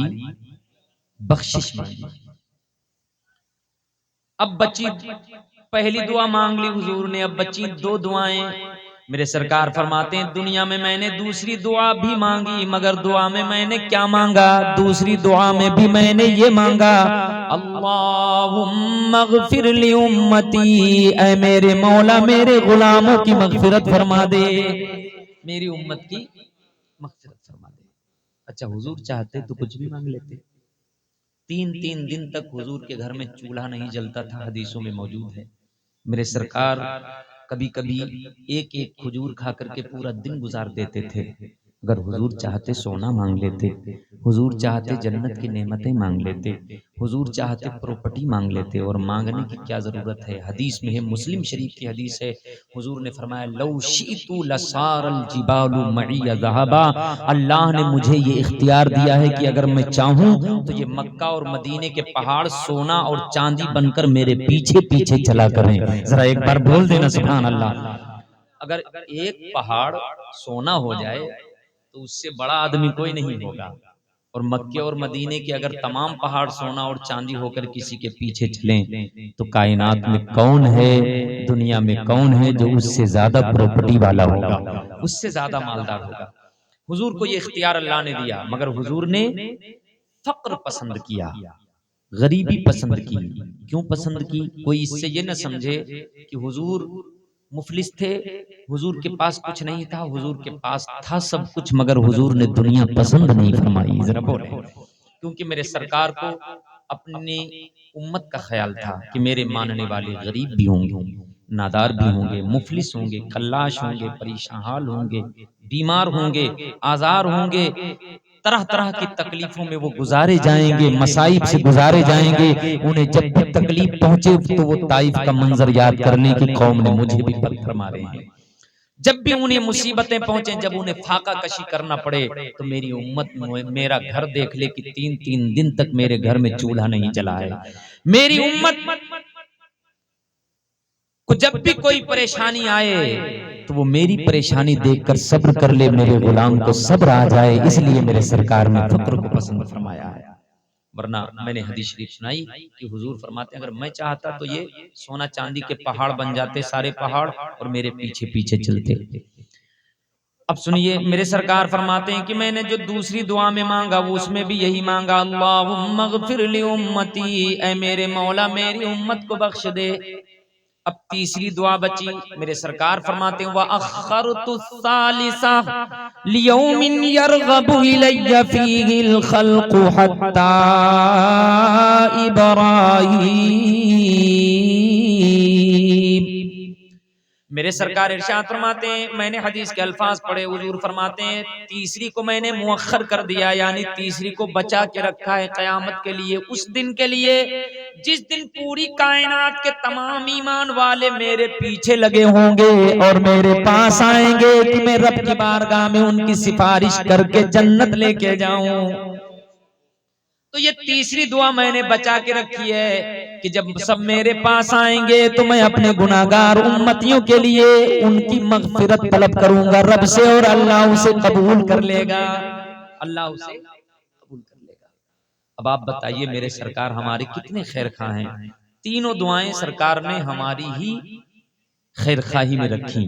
بخشش مانگی. اب بچی پہلی دعا مانگ لی حضور نے، اب بچی 2 دعائیں. میرے سرکار فرماتے ہیں دنیا میں نے دوسری دعا بھی مانگی، مگر دعا میں نے کیا مانگا؟ دوسری دعا میں بھی میں نے یہ مانگا اللہم اغفر لی امتی، اے میرے مولا میرے غلاموں کی مغفرت فرما دے، میری امت کی مغفرت فرما دے. اچھا، حضور چاہتے تو کچھ بھی مانگ لیتے. 3 دن تک حضور کے گھر میں چولہا نہیں جلتا تھا، حدیثوں میں موجود ہے. میرے سرکار کبھی کبھی ایک کھجور کھا کر کے پورا دن گزار دیتے تھے. اگر حضور چاہتے سونا مانگ لیتے، حضور چاہتے جنت کی نعمتیں مانگ لیتے، حضور چاہتے پراپرٹی مانگ لیتے، اور مانگنے کی کیا ضرورت ہے؟ حدیث میں ہے، مسلم شریف کی حدیث ہے، حضور نے فرمایا لو شئت لصار الجبال معی ذہبا. اللہ نے مجھے یہ اختیار دیا ہے کہ اگر میں چاہوں تو یہ مکہ اور مدینے کے پہاڑ سونا اور چاندی بن کر میرے پیچھے پیچھے چلا کریں. ذرا ایک بار بول دینا سبحان اللہ. اگر ایک پہاڑ سونا ہو جائے تو اس سے بڑا آدمی کوئی نہیں ہوگا، اور مکے اور مدینے کے اگر تمام پہاڑ سونا اور چاندی ہو کر کسی کے پیچھے چلیں تو کائنات میں کون ہے، دنیا میں کون ہے جو اس سے زیادہ پراپرٹی والا ہوگا، اس سے زیادہ مالدار ہوگا۔ حضور کو یہ اختیار اللہ نے دیا، مگر حضور نے فقر پسند کیا، غریبی پسند کی۔ کیوں پسند کی؟ کوئی اس سے یہ نہ سمجھے کہ حضور مفلس تھے، حضور کے پاس کچھ نہیں تھا، حضور کے پاس تھا سب کچھ، مگر حضور نے دنیا پسند نہیں فرمائی۔ ذرا بولیں، کیونکہ میرے سرکار کو اپنی امت کا خیال تھا کہ میرے ماننے والے غریب بھی ہوں گے، نادار بھی ہوں گے، مفلس ہوں گے، کلاش ہوں گے، پریشان حال ہوں گے، بیمار ہوں گے، آزار ہوں گے، طرح طرح کی تکلیفوں میں وہ گزارے جائیں گے، مصائب سے گزارے جائیں گے۔ انہیں جب بھی تکلیف پہنچے تو وہ طائف کا منظر یاد کر لیں کہ قوم نے مجھے بھی پتھر مارے ہیں۔ جب بھی انہیں مصیبتیں پہنچیں، جب انہیں فاقہ کشی کرنا پڑے تو میری امت میرا گھر دیکھ لے کہ 3 دن تک میرے گھر میں چولہا نہیں جلا ہے۔ میری امت کو جب بھی کوئی پریشانی آئے تو وہ میری پریشانی دیکھ کر صبر کر لے، میرے غلام کو صبر آ جائے، اس لیے میرے سرکار نے فقر کو پسند فرمایا ہے۔ ورنہ میں نے حدیث شریف سنائی کہ حضور فرماتے ہیں اگر میں چاہتا تو یہ سونا چاندی کے پہاڑ بن جاتے سارے پہاڑ، اور میرے پیچھے پیچھے چلتے۔ اب سنیے، میرے سرکار فرماتے ہیں کہ میں نے جو دوسری دعا میں مانگا وہ اس میں بھی یہی مانگا، اللہم اغفر لی امتی، اے میرے مولا میری امت کو بخش دے۔ اب تیسری دعا بچی، میرے سرکار فرماتے ہیں وَأَخَّرْتُ الثَّالِثَةَ لِيَوْمٍ يَرْغَبُ إِلَيَّ فِيهِ الْخَلْقُ حَتَّى إِبْرَاهِيمَ۔ میرے سرکار ارشاد فرماتے ہیں، میں نے حدیث کے الفاظ پڑھے، حضور فرماتے ہیں تیسری کو میں نے مؤخر کر دیا، یعنی تیسری کو بچا کے رکھا ہے قیامت کے لیے، اس دن کے لیے جس دن پوری کائنات کے تمام ایمان والے میرے پیچھے لگے ہوں گے اور میرے پاس آئیں گے کہ میں رب کی بارگاہ میں ان کی سفارش کر کے جنت لے کے جاؤں۔ تو یہ تیسری دعا میں نے بچا کے رکھی ہے کہ جب سب میرے پاس آئیں گے تو میں اپنے گناہگار امتیوں کے لیے ان کی مغفرت طلب کروں گا رب سے، اور اللہ اسے قبول کر لے گا، اللہ اسے قبول کر لے گا۔ اب آپ بتائیے میرے سرکار ہمارے کتنے خیر خواہ ہیں، تینوں دعائیں سرکار نے ہماری ہی خیر خواہی میں رکھی۔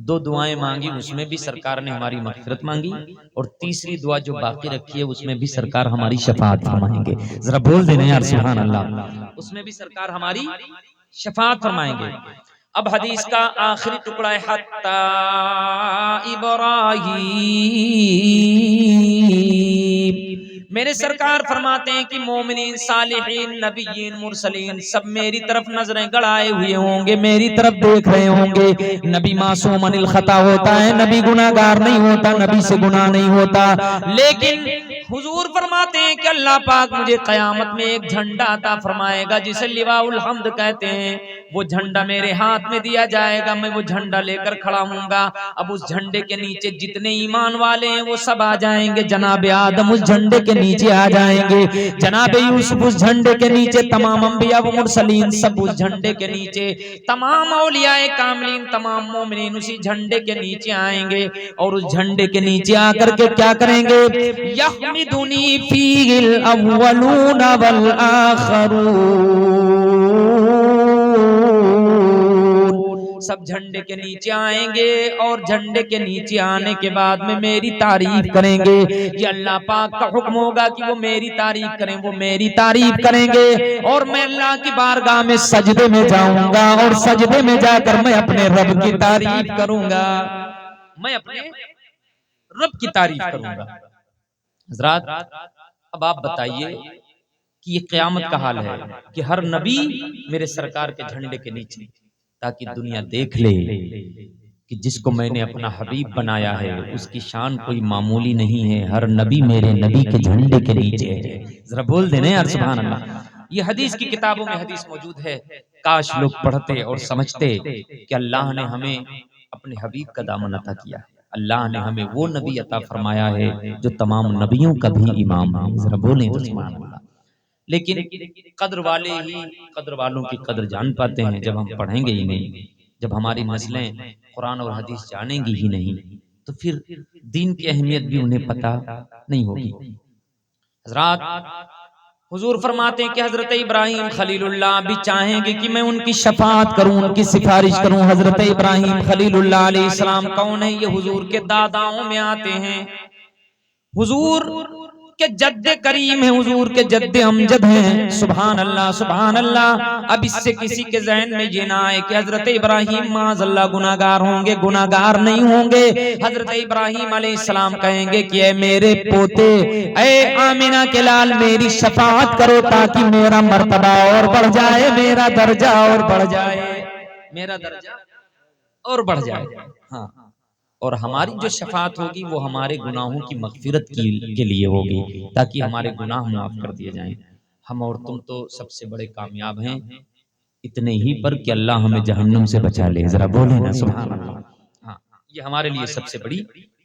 2 دعائیں مانگی، اس میں بھی سرکار نے ہماری مغفرت مانگی، اور تیسری دعا جو باقی رکھی ہے اس میں بھی سرکار ہماری شفاعت فرمائیں گے۔ ذرا بول دینا یار سبحان اللہ، اس میں بھی سرکار ہماری شفاعت فرمائیں گے۔ اب حدیث کا آخری ٹکڑا ہے حتی ابراہیم، میرے سرکار فرماتے ہیں کہ مومنین، صالحین، نبیین، مرسلین سب میری طرف نظریں گڑائے ہوئے ہوں گے، میری طرف دیکھ رہے ہوں گے۔ نبی معصوم عن الخطا ہوتا ہے، نبی گناہگار نہیں ہوتا، نبی سے گناہ نہیں ہوتا، لیکن حضور فرماتے ہیں کہ اللہ پاک مجھے قیامت میں ایک جھنڈا عطا فرمائے گا جسے لواء الحمد کہتے ہیں، وہ جھنڈا میرے ہاتھ میں دیا جائے گا، میں وہ جھنڈا لے کر کھڑا ہوں گا۔ اب اس جھنڈے کے نیچے جتنے ایمان والے ہیں وہ سب آ جائیں گے، جناب آدم اس جھنڈے کے نیچے آ جائیں گے، جناب یوسف اس جھنڈے کے نیچے، تمام انبیاء و مرسلین سب اس جھنڈے کے نیچے، تمام اولیاء کاملین، تمام مومنین اسی جھنڈے کے نیچے آئیں گے، اور اس جھنڈے کے نیچے آ کر کے کیا کریں گے؟ یحمدنی فیہ الاولون والآخرون، سب جھنڈے کے نیچے آئیں گے، اور جھنڈے کے نیچے آنے کے بعد میں میری تعریف کریں گے۔ یہ اللہ پاک کا حکم ہوگا کہ وہ میری تعریف کریں، وہ میری تعریف کریں گے، اور میں اللہ کی بارگاہ میں سجدے میں جاؤں گا، اور سجدے میں جا کر میں اپنے رب کی تعریف کروں گا، میں اپنے رب کی تعریف کروں گا۔ حضرات اب آپ بتائیے کہ یہ قیامت کا حال ہے کہ ہر نبی میرے سرکار کے جھنڈے کے نیچے، تاکہ دنیا دیکھ لے کہ جس کو میں نے اپنا حبیب بنایا ہے اس کی شان کوئی معمولی نہیں ہے، ہر نبی میرے نبی کے جھنڈے کے نیچے ہے۔ ذرا بول دینا یار سبحان اللہ۔ یہ حدیث کی کتابوں میں حدیث موجود ہے، کاش لوگ پڑھتے اور سمجھتے کہ اللہ نے ہمیں اپنے حبیب کا دامن عطا کیا ہے، اللہ نے ہمیں وہ نبی عطا فرمایا ہے جو تمام نبیوں کا بھی امام ہے۔ ذرا بولیں تو سبحان اللہ۔ لیکن قدر والے ہی قدر والوں کی قدر جان پاتے ہیں، جب ہم پڑھیں گے ہی نہیں، جب ہماری نسلیں قرآن اور حدیث جانیں گی ہی نہیں، تو پھر دین کی اہمیت بھی انہیں پتہ نہیں ہوگی۔ حضرات حضور فرماتے ہیں کہ حضرت ابراہیم خلیل اللہ بھی چاہیں گے کہ میں ان کی شفاعت کروں، ان کی سفارش کروں۔ حضرت ابراہیم خلیل اللہ علیہ السلام کون ہے؟ یہ حضور کے داداؤں میں آتے ہیں، حضور کے جد کریم ہیں، حضور کے جد امجد ہیں۔ سبحان اللہ سبحان اللہ۔ اب اس سے کسی کے ذہن میں یہ نہ آئے کہ حضرت ابراہیم معاذ اللہ گناہگار ہوں گے، گناہگار نہیں ہوں گے۔ حضرت ابراہیم علیہ السلام کہیں گے کہ اے میرے پوتے، اے آمنہ کے لال، میری شفاعت کرو تاکہ میرا مرتبہ اور بڑھ جائے، میرا درجہ اور بڑھ جائے، میرا درجہ اور بڑھ جائے۔ ہاں، اور ہماری جو شفاعت ہوگی وہ ہمارے گناہوں کی مغفرت کے لیے ہوگی، تاکہ ہمارے گناہ معاف کر دیے جائیں۔ ہم اور تم تو سب سے بڑے کامیاب ہیں اتنے ہی پر کہ اللہ ہمیں جہنم سے بچا لے، ذرا بولیں نا سبحان اللہ۔ ہاں، یہ ہمارے لیے سب سے بڑی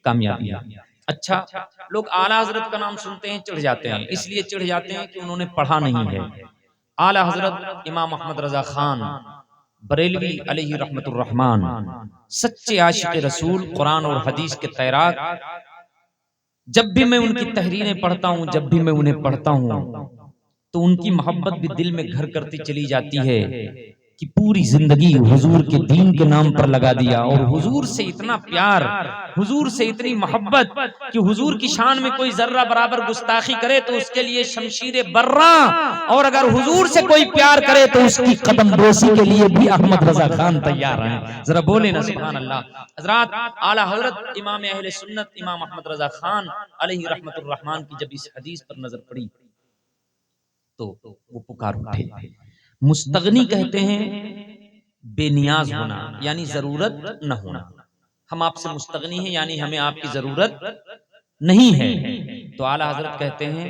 کامیابی ہے۔ اچھا، لوگ اعلیٰ حضرت کا نام سنتے ہیں چڑھ جاتے ہیں، اس لیے چڑھ جاتے ہیں کہ انہوں نے پڑھا نہیں ہے۔ اعلیٰ حضرت امام محمد رضا خان بریلوی علیہ رحمت الرحمن، سچے عاشق رسول، قرآن اور حدیث کے تیراک۔ جب بھی میں ان کی تحریریں پڑھتا ہوں، جب بھی میں انہیں پڑھتا ہوں تو ان کی محبت بھی دل میں گھر کرتی چلی جاتی ہے کہ پوری زندگی حضور کے دین کے نام پر لگا دیا، اور حضور سے اتنا پیار، حضور سے اتنی محبت کہ حضور کی شان میں کوئی ذرہ برابر گستاخی کرے تو اس کے لیے شمشیر برّاں، اور اگر حضور سے کوئی پیار کرے تو اس کی قدم بوسی کے لیے بھی احمد رضا خان تیار ہیں۔ ذرا بولیں نا سبحان اللہ۔ حضرات، اعلیٰ حضرت امام اہل سنت امام احمد رضا خان علیہ رحمت الرحمن کی جب اس حدیث پر نظر پڑی تو وہ پکار اٹھے۔ مستغنی کہتے ہیں بے نیاز ہونا، یعنی ضرورت نہ ہونا۔ ہم آپ سے مستغنی ہیں، یعنی ہمیں آپ کی ضرورت نہیں ہے۔ تو اعلیٰ حضرت کہتے ہیں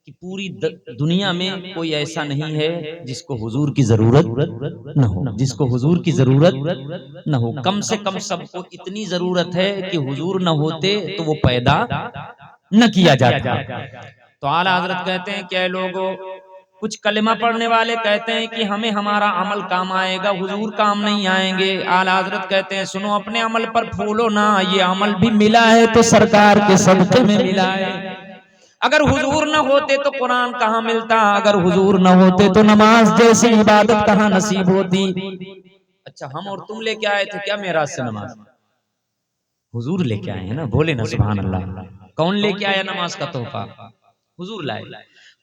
کہ پوری دنیا میں کوئی ایسا نہیں ہے جس کو حضور کی ضرورت نہ ہو، جس کو حضور کی ضرورت نہ ہو۔ کم سے کم سب کو اتنی ضرورت ہے کہ حضور نہ ہوتے تو وہ پیدا نہ کیا جاتا۔ تو اعلیٰ حضرت کہتے ہیں کہ اے لوگو، کچھ کلمہ پڑھنے والے کہتے ہیں کہ ہمیں ہمارا عمل کام آئے گا، حضور کام نہیں آئیں گے۔ اعلیٰ حضرت کہتے ہیں سنو، اپنے عمل پر پھولو نہ، یہ عمل بھی ملا ہے تو سرکار کے صدقے میں ملا ہے۔ اگر حضور نہ ہوتے تو قرآن کہاں ملتا، اگر حضور نہ ہوتے تو نماز جیسی عبادت کہاں نصیب ہوتی۔ اچھا، ہم اور تم لے کے آئے تھے کیا معراج سے نماز؟ حضور لے کے آئے ہیں نا، بولے نا سبحان اللہ۔ کون لے کے آیا نماز کا تحفہ؟ حضور لائے۔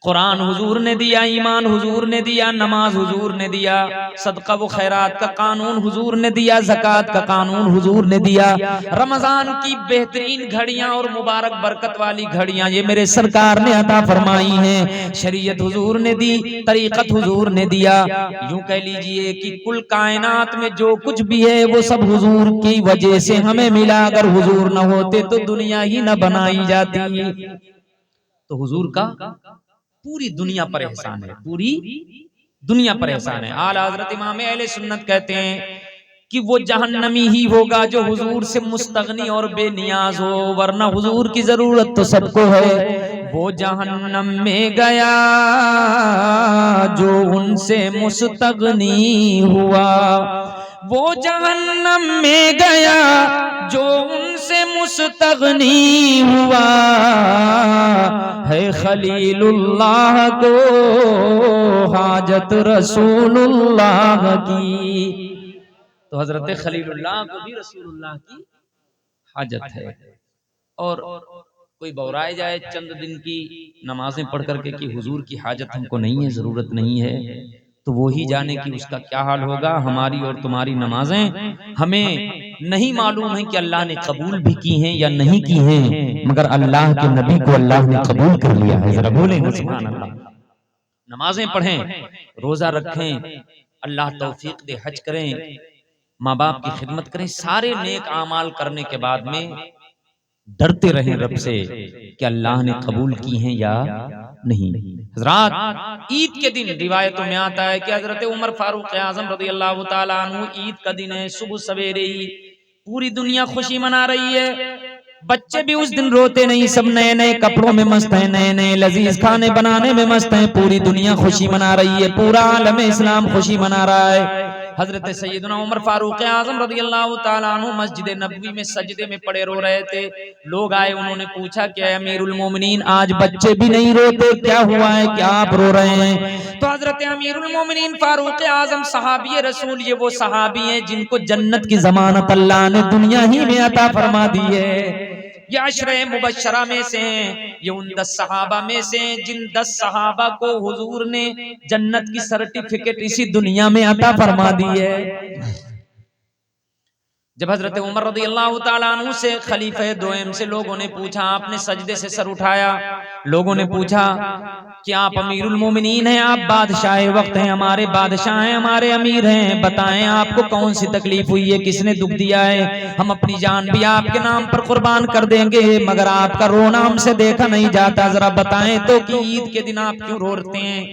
قرآن حضور نے دیا، ایمان حضور نے دیا، نماز حضور نے دیا، صدقہ و خیرات کا قانون حضور نے دیا، زکوٰۃ کا قانون حضور نے دیا، رمضان کی بہترین گھڑیاں اور مبارک برکت والی گھڑیاں یہ میرے سرکار نے عطا فرمائی ہیں، شریعت حضور نے دی، طریقت حضور نے دیا۔ یوں کہہ لیجئے کہ کل کائنات میں جو کچھ بھی ہے وہ سب حضور کی وجہ سے ہمیں ملا، اگر حضور نہ ہوتے تو دنیا ہی نہ بنائی جاتی۔ تو حضور کا پوری دنیا پر احسان ہے، پوری دنیا پر احسان ہے۔ اعلیٰ حضرت امام اہل سنت کہتے ہیں کہ وہ جہنمی ہی ہوگا جو حضور سے مستغنی اور بے نیاز ہو، ورنہ حضور کی ضرورت تو سب کو ہے۔ وہ جہنم میں گیا جو ان سے مستغنی ہوا، وہ جہنم میں گیا جو ان سے مستغنی ہوا، ہے خلیل اللہ کو حاجت رسول اللہ کی۔ تو حضرت خلیل اللہ کو بھی رسول اللہ کی حاجت ہے۔ اور کوئی بورائے جائے چند دن کی نمازیں پڑھ کر کے کہ حضور کی حاجت ہم کو نہیں ہے، ضرورت نہیں ہے، تو وہی جانے کہ اس کا کیا حال ہوگا۔ ہماری اور تمہاری نمازیں ہمیں نہیں معلوم ہے کہ اللہ نے قبول بھی کی ہیں یا نہیں کی ہیں، مگر اللہ کے نبی کو اللہ نے قبول کر لیا ہے۔ ذرا بولیں نا سبحان اللہ۔ نمازیں پڑھیں، روزہ رکھیں، اللہ توفیق دے، حج کریں، ماں باپ کی خدمت کریں، سارے نیک اعمال کرنے کے بعد میں ڈرتے رہیں رب سے کہ اللہ نے قبول کی ہیں یا نہیں۔ حضرات، عید کے دن روایتوں میں آتا ہے کہ حضرت عمر فاروق اعظم رضی اللہ تعالیٰ عنہ، عید کا دن ہے، صبح سویرے ہی پوری دنیا خوشی منا رہی ہے، بچے بھی اس دن روتے نہیں، سب نئے نئے کپڑوں میں مست ہیں، نئے نئے لذیذ کھانے بنانے میں مست ہیں، پوری دنیا خوشی منا رہی ہے، پورا عالم اسلام خوشی منا رہا ہے۔ حضرت سیدنا عمر فاروق اعظم رضی اللہ تعالیٰ عنہ مسجد نبوی میں سجدے میں پڑے رو رہے تھے. لوگ آئے, انہوں نے پوچھا کہ اے امیر المومنین آج بچے بھی نہیں روتے, کیا ہوا ہے کہ آپ رو رہے ہیں؟ تو حضرت امیر المومنین فاروق اعظم صحابی رسول, یہ وہ صحابی ہیں جن کو جنت کی ضمانت اللہ نے دنیا ہی میں عطا فرما دی ہے. یہ عشرہ مبشرہ میں سے ہیں, یہ ان 10 صحابہ میں سے ہیں جن 10 صحابہ کو حضور نے جنت کی سرٹیفکیٹ اسی دنیا میں عطا فرما دی ہے. جب حضرت عمر رضی اللہ تعالیٰ عنہ سے خلیفہ دوئم سے لوگوں نے پوچھا, آپ نے سجدے سے سر اٹھایا, لوگوں نے پوچھا کہ آپ امیر المومنین ہیں, آپ بادشاہ وقت ہیں, ہمارے بادشاہ ہیں, ہمارے امیر ہیں, بتائیں آپ کو کون سی تکلیف ہوئی ہے, کس نے دکھ دیا ہے؟ ہم اپنی جان بھی آپ کے نام پر قربان کر دیں گے, مگر آپ کا رونا ہم سے دیکھا نہیں جاتا, ذرا بتائیں تو کہ عید کے دن آپ کیوں روتے ہیں؟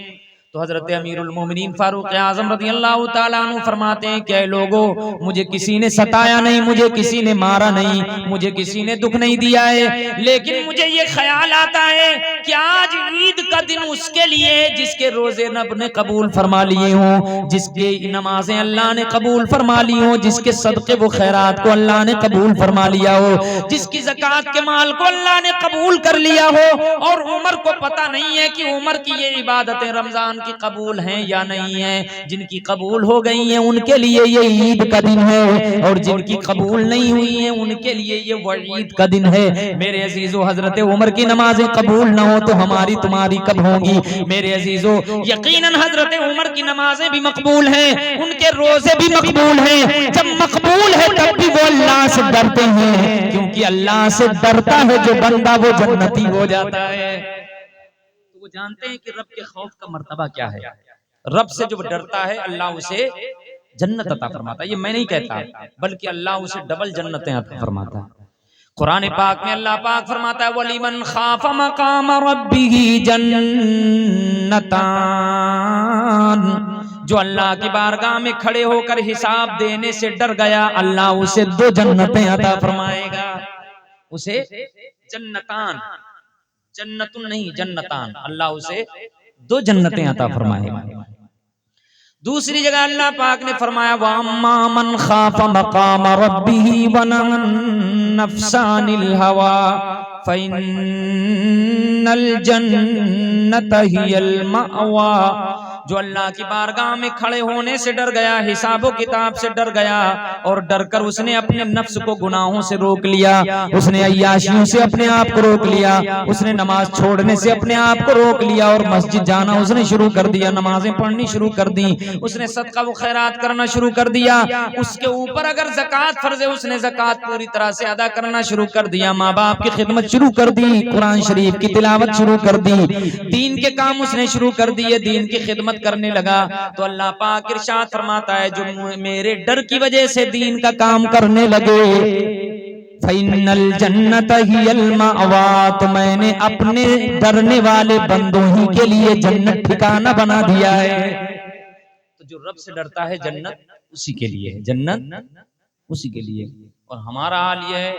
تو حضرت امیر المومنین فاروق اعظم رضی اللہ تعالیٰ عنہ فرماتے ہیں کہ اے لوگو, مجھے کسی نے ستایا نہیں, مجھے کسی نے مارا نہیں, مجھے کسی نے دکھ نہیں دیا ہے, لیکن مجھے یہ خیال آتا ہے کہ آج عید کا دن اس کے لیے جس کے روزے رب نے قبول فرما لیے ہوں, جس کے نمازیں اللہ نے قبول فرما لی ہوں, جس کے صدقے و خیرات کو اللہ نے قبول فرما لیا ہو, جس کی زکوٰۃ کے مال کو اللہ نے قبول کر لیا ہو, اور عمر کو پتہ نہیں ہے کہ عمر کی یہ عبادتیں رمضان کی قبول ہیں یا نہیں ہیں. جن کی قبول ہو گئی ہیں ان کے لیے یہ عید کا دن ہے, اور جن کی قبول نہیں ہوئی ہیں ان کے لیے یہ وعید کا دن ہے. میرے عزیزو, حضرت عمر کی نمازیں قبول نہ ہو تو ہماری تمہاری کب ہوں گی؟ میرے عزیزو, یقیناً حضرت عمر کی نمازیں بھی مقبول ہیں, ان کے روزے بھی مقبول ہیں. جب مقبول ہے تب بھی وہ اللہ سے ڈرتے ہیں, کیونکہ اللہ سے ڈرتا ہے جو بندہ وہ جنتی ہو جاتا ہے. وہ جانتے ہیں کہ رب کے خوف کا مرتبہ کیا ہے. رب سے جو ڈرتا ہے اللہ اسے جنت عطا فرماتا ہے. یہ میں نہیں کہتا, بلکہ اللہ اسے ڈبل جنتیں عطا فرماتا ہے. قرآن پاک میں اللہ پاک فرماتا ہے وَلِمَنْ خَافَ مَقَامَ رَبِّهِ جَنَّتَانِ, جو اللہ کی بارگاہ میں کھڑے ہو کر حساب دینے سے ڈر گیا, اللہ اسے 2 جنتیں عطا فرمائے گا. اسے جنتان, جنتن نہیں جنتان, اللہ اسے 2 جنتیں عطا فرمائے گا. دوسری جگہ اللہ پاک نے فرمایا وَأَمَّا مَنْ خَافَ مَقَامَ رَبِّهِ وَنَهَى النَّفْسَ عَنِ الْهَوَىٰ فَإِنَّ الْجَنَّةَ هِيَ الْمَأْوَىٰ. جو اللہ کی بارگاہ میں کھڑے ہونے سے ڈر گیا, حساب و کتاب سے ڈر گیا, اور ڈر کر اس نے اپنے نفس کو گناہوں سے روک لیا, اس نے عیاشیوں سے اپنے آپ کو روک لیا, اس نے نماز چھوڑنے سے اپنے آپ کو روک لیا, اور مسجد جانا اس نے شروع کر دیا, نمازیں پڑھنی شروع کر دی, اس نے صدقہ و خیرات کرنا شروع کر دیا. اس کے اوپر اگر زکوٰۃ فرض ہے, اس نے زکوٰۃ پوری طرح سے ادا کرنا شروع کر دیا, ماں باپ کی خدمت شروع کر دی, قرآن شریف کی تلاوت شروع کر دی, دین کے کام اس نے شروع کر دیے, دین کی خدمت کرنے لگا. تو اللہ پاک ارشاد فرماتا ہے جو میرے ڈر کی وجہ سے دین کا کام کرنے لگے فَإِنَّ الْجَنَّةَ هِيَ الْمَأْوَىٰ, تو میں نے اپنے ڈرنے والے بندوں ہی کے لیے جنت ٹھکانہ بنا دیا ہے. تو جو رب سے ڈرتا ہے جنت اسی کے لیے ہے, جنت اسی کے لیے. اور ہمارا حال یہ ہے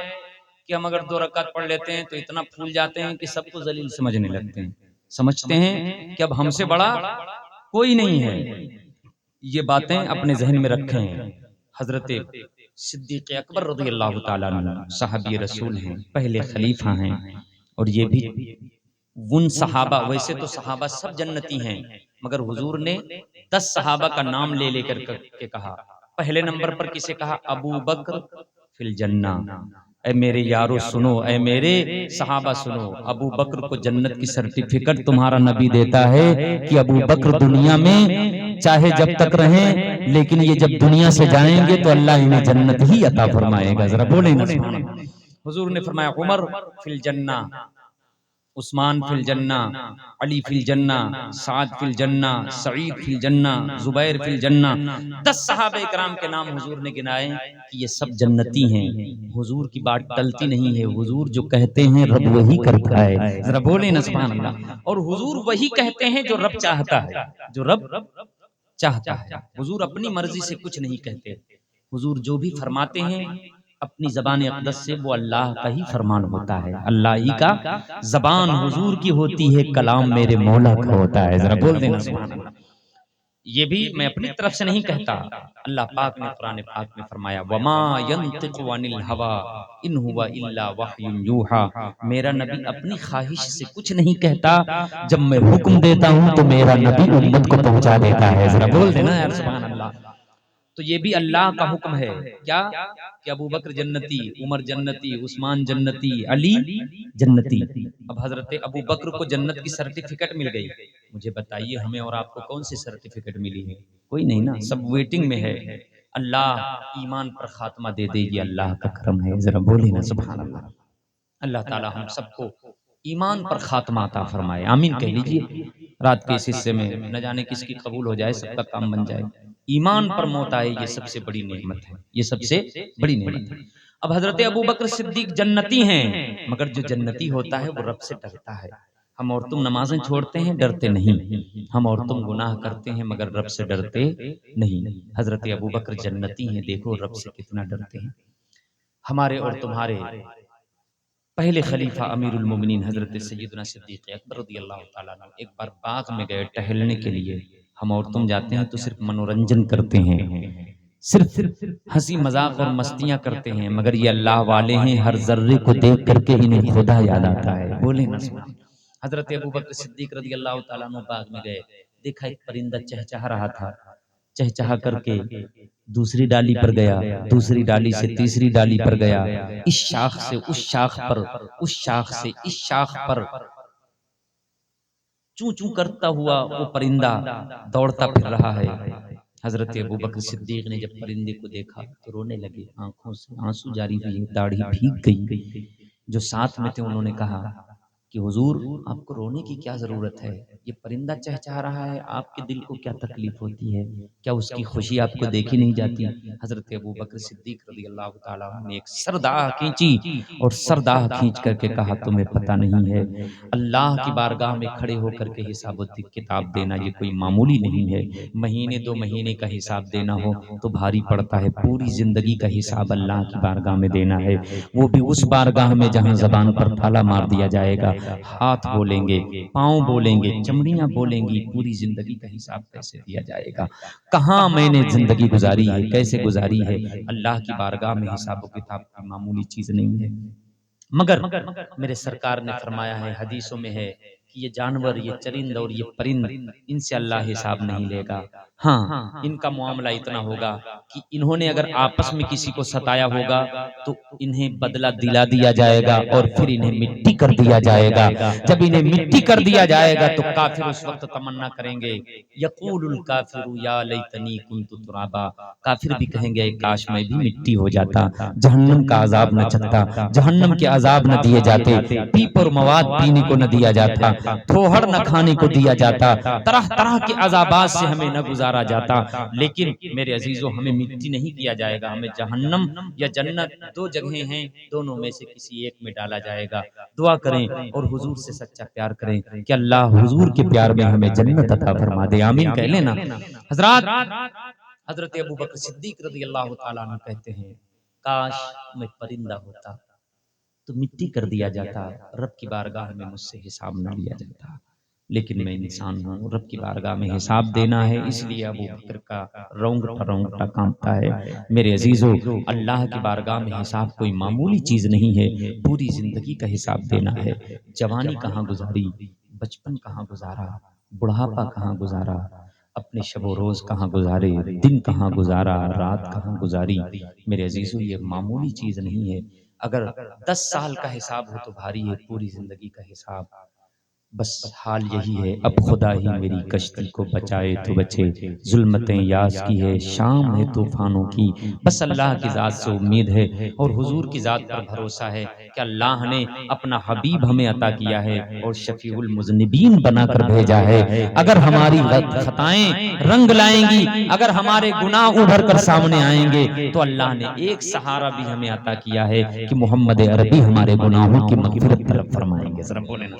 کہ ہم اگر 2 رکعت پڑھ لیتے ہیں تو اتنا پھول جاتے ہیں کہ سب کو ذلیل سمجھنے لگتے ہیں, سمجھتے ہیں کہ اب ہم سے بڑا کوئی نہیں ہے. یہ باتیں اپنے ذہن میں رکھیں. حضرت صدیق اکبر رضی اللہ تعالیٰ عنہ صحابی رسول ہیں, پہلے خلیفہ ہیں, اور یہ بھی ان صحابہ, ویسے تو صحابہ سب جنتی ہیں, مگر حضور نے 10 صحابہ کا نام لے لے کر کے کہا. پہلے نمبر پر کسے کہا؟ ابو بکر فی الجنہ. اے میرے یارو سنو, اے میرے صحابہ سنو, ابو بکر کو جنت کی سرٹیفکیٹ تمہارا نبی دیتا ہے کہ ابو بکر دنیا میں چاہے جب تک رہیں, لیکن یہ جب دنیا سے جائیں گے تو اللہ انہیں جنت ہی عطا فرمائے گا. ذرا بولیں نا. حضور نے فرمایا عمر فی الجنہ, عثمان فی الجنہ, علی فی الجنہ, سعد فی الجنہ, سعید فی الجنہ, زبیر فی الجنہ. 10 صحابہ کرام کے نام حضور نے گنائے کہ یہ سب جنتی ہیں. حضور کی بات ٹلتی نہیں ہے, حضور جو کہتے ہیں رب وہی کرتا ہے. ذرا بولیں نا سبحان اللہ. اور حضور وہی کہتے ہیں جو رب چاہتا ہے, جو رب چاہتا ہے. حضور اپنی مرضی سے کچھ نہیں کہتے. حضور جو بھی فرماتے ہیں اپنی زبان اقدس سے وہ اللہ کا ہی فرمان ہوتا ہے, اللہ ہی کا. زبان حضور کی ہوتی ہے, کلام میرے مولا کا ہوتا ہے. ذرا بول دینا سبحان اللہ. یہ بھی میں اپنی طرف سے نہیں کہتا، اللہ پاک نے قرآن پاک میں فرمایا وما ينطق عن الهوى ان هو الا وحی یوحى، میرا نبی اپنی خواہش سے کچھ نہیں کہتا، جب میں حکم دیتا ہوں تو میرا نبی امت کو پہنچا دیتا ہے۔ ذرا بول دینا یار سبحان اللہ۔ تو یہ بھی اللہ کا حکم ہے کیا کہ ابو بکر جنتی، عمر جنتی، عثمان جنتی، علی جنتی۔ اب حضرت ابو بکر کو جنت کی سرٹیفکیٹ مل گئی، مجھے بتائیے ہمیں اور آپ کو کون سی سرٹیفکیٹ ملی ہے؟ کوئی نہیں نا، سب ویٹنگ میں ہے۔ اللہ ایمان پر خاتمہ دے دے، یہ اللہ کا کرم ہے، ذرا بولے نا سبحان اللہ۔ اللہ تعالی ہم سب کو ایمان پر خاتمہ عطا فرمائے، آمین کہہ لیجئے۔ رات کے اس حصے میں نہ جانے کس کی قبول ہو جائے، سب کا کام بن جائے۔ ایمان پر موت آئے، یہ سب سے بڑی نعمت ہے، یہ سب سے بڑی نعمت ہے۔ اب حضرت ابو بکر صدیق جنتی ہیں، مگر جو جنتی ہوتا ہے وہ رب سے ڈرتا ہے۔ ہم اور تم نمازیں چھوڑتے ہیں، ڈرتے نہیں، ہم اور تم گناہ کرتے ہیں مگر رب سے ڈرتے نہیں۔ حضرت ابو بکر جنتی ہیں، دیکھو رب سے کتنا ڈرتے ہیں۔ ہمارے اور تمہارے پہلے خلیفہ امیر المومنین حضرت سیدنا صدیق اکبر رضی اللہ تعالیٰ عنہ ایک بار باغ میں گئے ٹہلنے کے لیے۔ ہم اور تم جاتے ہیں تو صرف منورنجن کرتے ہیں، صرف ہنسی مذاق اور مستیاں کرتے ہیں، مگر یہ اللہ والے ہیں، ہر ذرے کو دیکھ کر کے انہیں خدا یاد آتا ہے۔ بولے نا سبحان۔ حضرت ابو بکر صدیق رضی اللہ تعالیٰ عنہ باغ میں گئے، دیکھا ایک پرندہ چہچہا رہا تھا، چہچہا کر کے دوسری ڈالی پر گیا، دوسری ڈالی سے تیسری ڈالی پر گیا، اس شاخ سے اس شاخ پر، اس شاخ سے اس شاخ پر چوں چوں کرتا ہوا وہ پرندہ دوڑتا پھر رہا ہے۔ حضرت ابو بکر صدیق نے جب پرندے کو دیکھا تو رونے لگے، آنکھوں سے آنسو جاری ہوئے، داڑھی بھیگ گئی۔ جو ساتھ میں تھے انہوں نے کہا کہ حضور آپ کو رونے کی کیا ضرورت ہے، یہ پرندہ چہچہا رہا ہے، آپ کے دل کو کیا تکلیف ہوتی ہے، کیا اس کی خوشی آپ کو دیکھی نہیں جاتی؟ حضرت ابو بکر صدیق رضی اللہ تعالیٰ عنہ نے ایک سرداہ کھینچی اور سرداہ کھینچ کر کے کہا تمہیں پتہ نہیں ہے اللہ کی بارگاہ میں کھڑے ہو کر کے حساب و کتاب دینا یہ کوئی معمولی نہیں ہے، مہینے دو مہینے کا حساب دینا ہو تو بھاری پڑتا ہے، پوری زندگی کا حساب اللہ کی بارگاہ میں دینا ہے، وہ بھی اس بارگاہ میں جہاں زبان پر تالا مار دیا جائے گا، ہاتھ بولیں گے، پاؤں بولیں گے، چمڑیاں بولیں گی، پوری زندگی کا حساب کیسے دیا جائے گا؟ کہاں میں نے زندگی گزاری ہے، کیسے گزاری ہے؟ اللہ کی بارگاہ میں حساب و کتاب کی معمولی چیز نہیں ہے۔ مگر میرے سرکار نے فرمایا ہے، حدیثوں میں ہے کہ یہ جانور، یہ چرند اور یہ پرند، ان سے اللہ حساب نہیں لے گا۔ ہاں ان کا معاملہ اتنا ہوگا کہ انہوں نے اگر آپس میں کسی کو ستایا ہوگا تو انہیں بدلہ دلا دیا جائے گا اور پھر انہیں مٹی کر دیا جائے گا۔ جب انہیں مٹی کر دیا جائے گا تو کافر اس وقت تمنا کریں گے، یقول الکافر یا لیتنی کنت ترابا، کافر بھی کہیں گے کاش میں بھی مٹی ہو جاتا، جہنم کا عذاب نہ چکتا، جہنم کے عذاب نہ دیے جاتے، پیپ اور مواد پینے کو نہ دیا جاتا، تھوہڑ نہ کھانے کو دیا جاتا، طرح طرح کے عذابات سے ہمیں نہ گزارا جاتا، لیکن میرے عزیزو ہمیں مٹی نہیں کیا جائے گا، ہمیں جہنم یا جنت دو جگہیں ہیں، دونوں میں سے کسی ایک میں ڈالا جائے گا۔ دعا کریں اور حضور سے سچا پیار کریں کہ اللہ حضور کے پیار میں ہمیں جنت عطا فرما دے، آمین کہہ لینا۔ حضرات، حضرت ابو بکر صدیق رضی اللہ تعالیٰ عنہ کہتے ہیں کاش میں پرندہ ہوتا تو مٹی کر دیا جاتا، رب کی بارگاہ میں مجھ سے حساب نہ لیا جاتا، لیکن میں انسان ہوں، رب کی بارگاہ میں حساب دینا ہے، اس لیے ابو بکر کا رونگٹا کانپتا ہے۔ میرے عزیزو، اللہ کی بارگاہ میں حساب کوئی معمولی چیز نہیں ہے، پوری زندگی کا حساب دینا ہے۔ جوانی کہاں گزاری، بچپن کہاں گزارا، بڑھاپا کہاں گزارا، اپنے شب و روز کہاں گزارے، دن کہاں گزارا، رات کہاں گزاری۔ میرے عزیزو یہ معمولی چیز نہیں ہے، اگر 10 سال کا حساب ہو تو بھاری ہے، پوری زندگی کا حساب بس حال یہی ہے، اب خدا ہی میری کشتی کو بچائے تو بچے، ظلمتیں یاس کی ہے، شام ہے طوفانوں کی، بس اللہ کی ذات سے امید ہے اور حضور کی ذات پر بھروسہ ہے کہ اللہ نے اپنا حبیب ہمیں عطا کیا ہے اور شفیع المذنبین بنا کر بھیجا ہے۔ اگر ہماری خطائیں رنگ لائیں گی، اگر ہمارے گناہ ابھر کر سامنے آئیں گے تو اللہ نے ایک سہارا بھی ہمیں عطا کیا ہے کہ محمد عربی ہمارے گناہوں کی مغفرت طلب فرمائیں گے۔ ذرا بولیں نا۔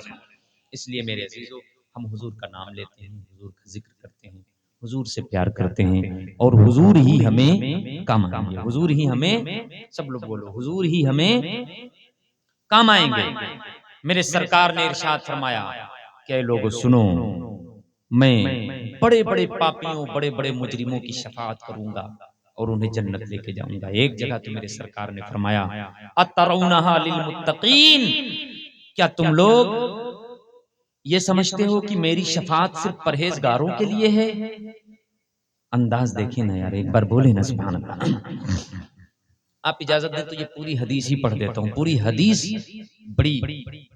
اس لیے میرے عزیزو ہم حضور کا نام لیتے ہیں، حضور کا ذکر کرتے ہیں، حضور سے پیار کرتے ہیں اور حضور ہی ہمیں کام آئیں گے، حضور ہی ہمیں، سب لوگ بولو، حضور ہی ہمیں کام آئیں گے۔ میرے سرکار نے ارشاد فرمایا کہ اے لوگو سنو، میں بڑے بڑے پاپیوں بڑے بڑے مجرموں کی شفاعت کروں گا اور انہیں جنت لے کے جاؤں گا۔ ایک جگہ تو میرے سرکار نے فرمایا اترونھا للمتقین، کیا تم لوگ یہ سمجھتے ہو کہ میری شفاعت صرف پرہیزگاروں کے لیے ہے؟ انداز دیکھیں نا یار، ایک بار بولے نا سبحان اللہ۔ آپ اجازت دیں تو یہ پوری حدیث ہی پڑھ دیتا ہوں۔ پوری حدیث بڑی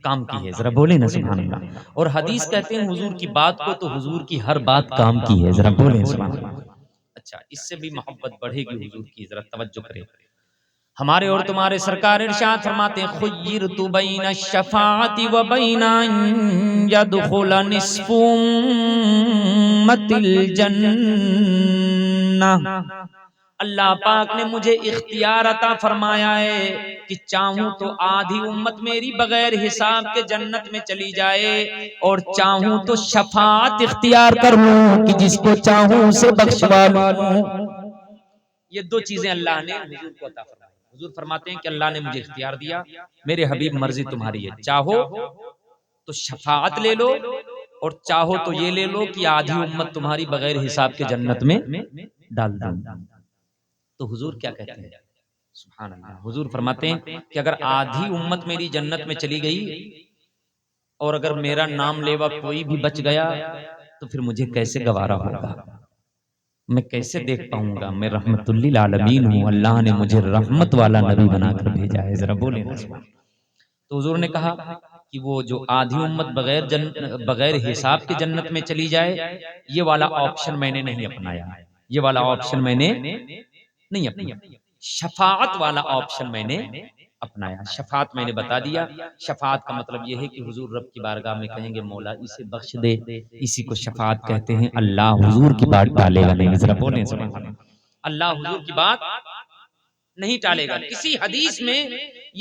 کام کی ہے، ذرا بولے نا سبحان اللہ۔ اور حدیث کہتے ہیں حضور کی بات کو تو حضور کی ہر بات کام کی ہے، ذرا بولے سبحان اللہ۔ اچھا، اس سے بھی محبت بڑھے گی حضور کی، ذرا توجہ کرے۔ ہمارے اور تمہارے سرکار ارشاد فرماتے ہیں خیرت بین الشفاعت و بین ان یدخل نصف امت الجنہ، اللہ پاک نے مجھے اختیار عطا فرمایا ہے کہ چاہوں تو آدھی امت میری بغیر حساب کے جنت میں چلی جائے، اور چاہوں تو شفاعت اختیار کر لوں کہ جس کو چاہوں اسے بخشوا لوں۔ یہ دو چیزیں اللہ نے حضور کو عطا فرمائی۔ حضور فرماتے ہیں کہ اللہ نے مجھے اختیار دیا، میرے حبیب مرضی تمہاری ہے، چاہو تو شفاعت لے لو اور چاہو تو یہ لے لو کہ آدھی امت تمہاری بغیر حساب کے جنت میں ڈال دوں۔ تو حضور کیا کہتے ہیں؟ سبحان اللہ، حضور فرماتے ہیں کہ اگر آدھی امت میری جنت میں چلی گئی اور اگر میرا نام لیوا کوئی بھی بچ گیا تو پھر مجھے کیسے گوارا ہوگا، میں کیسے دیکھ پاؤں گا؟ میں رحمت للعالمین ہوں، اللہ نے مجھے رحمت والا نبی بنا کر بھیجا ہے، ذرا بولیں نا سبحان اللہ۔ تو حضور نے کہا کہ وہ جو آدھی امت بغیر حساب کے جنت میں چلی جائے، یہ والا آپشن میں نے نہیں اپنایا، یہ والا آپشن میں نے نہیں اپنایا، شفاعت والا آپشن میں نے اپنایا۔ شفاعت میں نے بتا دیا، شفاعت کا مطلب یہ ہے کہ حضور رب کی بارگاہ میں کہیں گے مولا اسے بخش دے، اسی کو شفاعت کہتے ہیں۔ اللہ حضور کی بات ٹالے گا نہیں، ذرا بولیں سبحان اللہ۔ اللہ حضور کی بات نہیں ٹالے گا۔ کسی حدیث میں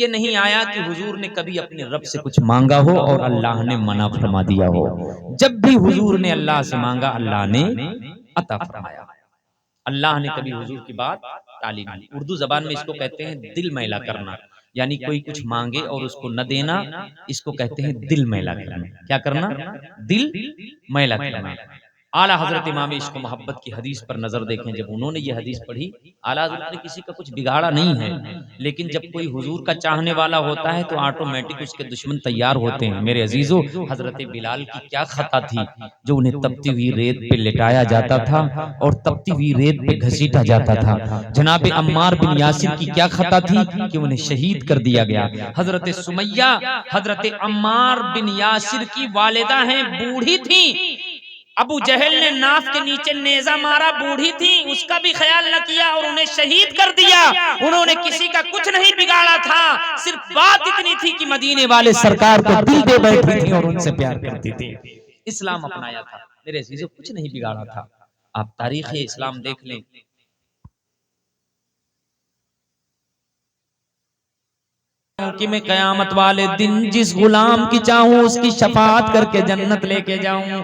یہ نہیں آیا کہ حضور نے کبھی اپنے رب سے کچھ مانگا ہو اور اللہ نے منع فرما دیا ہو۔ جب بھی حضور نے اللہ سے مانگا اللہ نے عطا فرمایا۔ اللہ نے کبھی حضور کی بات ٹالی نہیں۔ اردو زبان میں اس کو کہتے ہیں دل میلا کرنا، یعنی کوئی کچھ مانگے اور اس کو نہ دینا، اس کو کہتے ہیں دل میلا کرنا۔ کیا کرنا؟ دل میلا کرنا۔ اعلیٰ حضرت امام عشق و محبت کی حدیث پر نظر دیکھیں، جب انہوں نے یہ حدیث پڑھی، اعلیٰ حضرت نے کسی کا کچھ بگاڑا نہیں ہے، لیکن جب کوئی حضور کا چاہنے والا ہوتا ہے تو آٹومیٹک اس کے دشمن تیار ہوتے ہیں۔ میرے عزیزو، حضرت بلال کی کیا خطا تھی جو انہیں تپتی ہوئی ریت پہ لٹایا جاتا تھا اور تپتی ہوئی ریت پہ گھسیٹا جاتا تھا؟ جناب عمار بن یاسر کی کیا خطا تھی کہ انہیں شہید کر دیا گیا؟ حضرت سمیہ حضرت عمار بن یاسر کی والدہ ہیں، بوڑھی تھیں، ابو جہل نے ناف کے نیچے نیزہ مارا، بوڑھی تھی، اس کا بھی خیال نہ کیا اور انہیں شہید کر دیا۔ انہوں نے کسی کا کچھ نہیں بگاڑا تھا، صرف بات اتنی تھی کہ مدینے والے سرکار کو دل دے بیٹھی تھی اور ان سے پیار کرتی تھی، اسلام اپنایا تھا۔ میرے عزیزو، کچھ نہیں بگاڑا تھا۔ آپ تاریخ اسلام دیکھ لیں، کہ میں قیامت والے دن جس غلام کی چاہوں اس کی شفاعت کر کے جنت لے کے جاؤں۔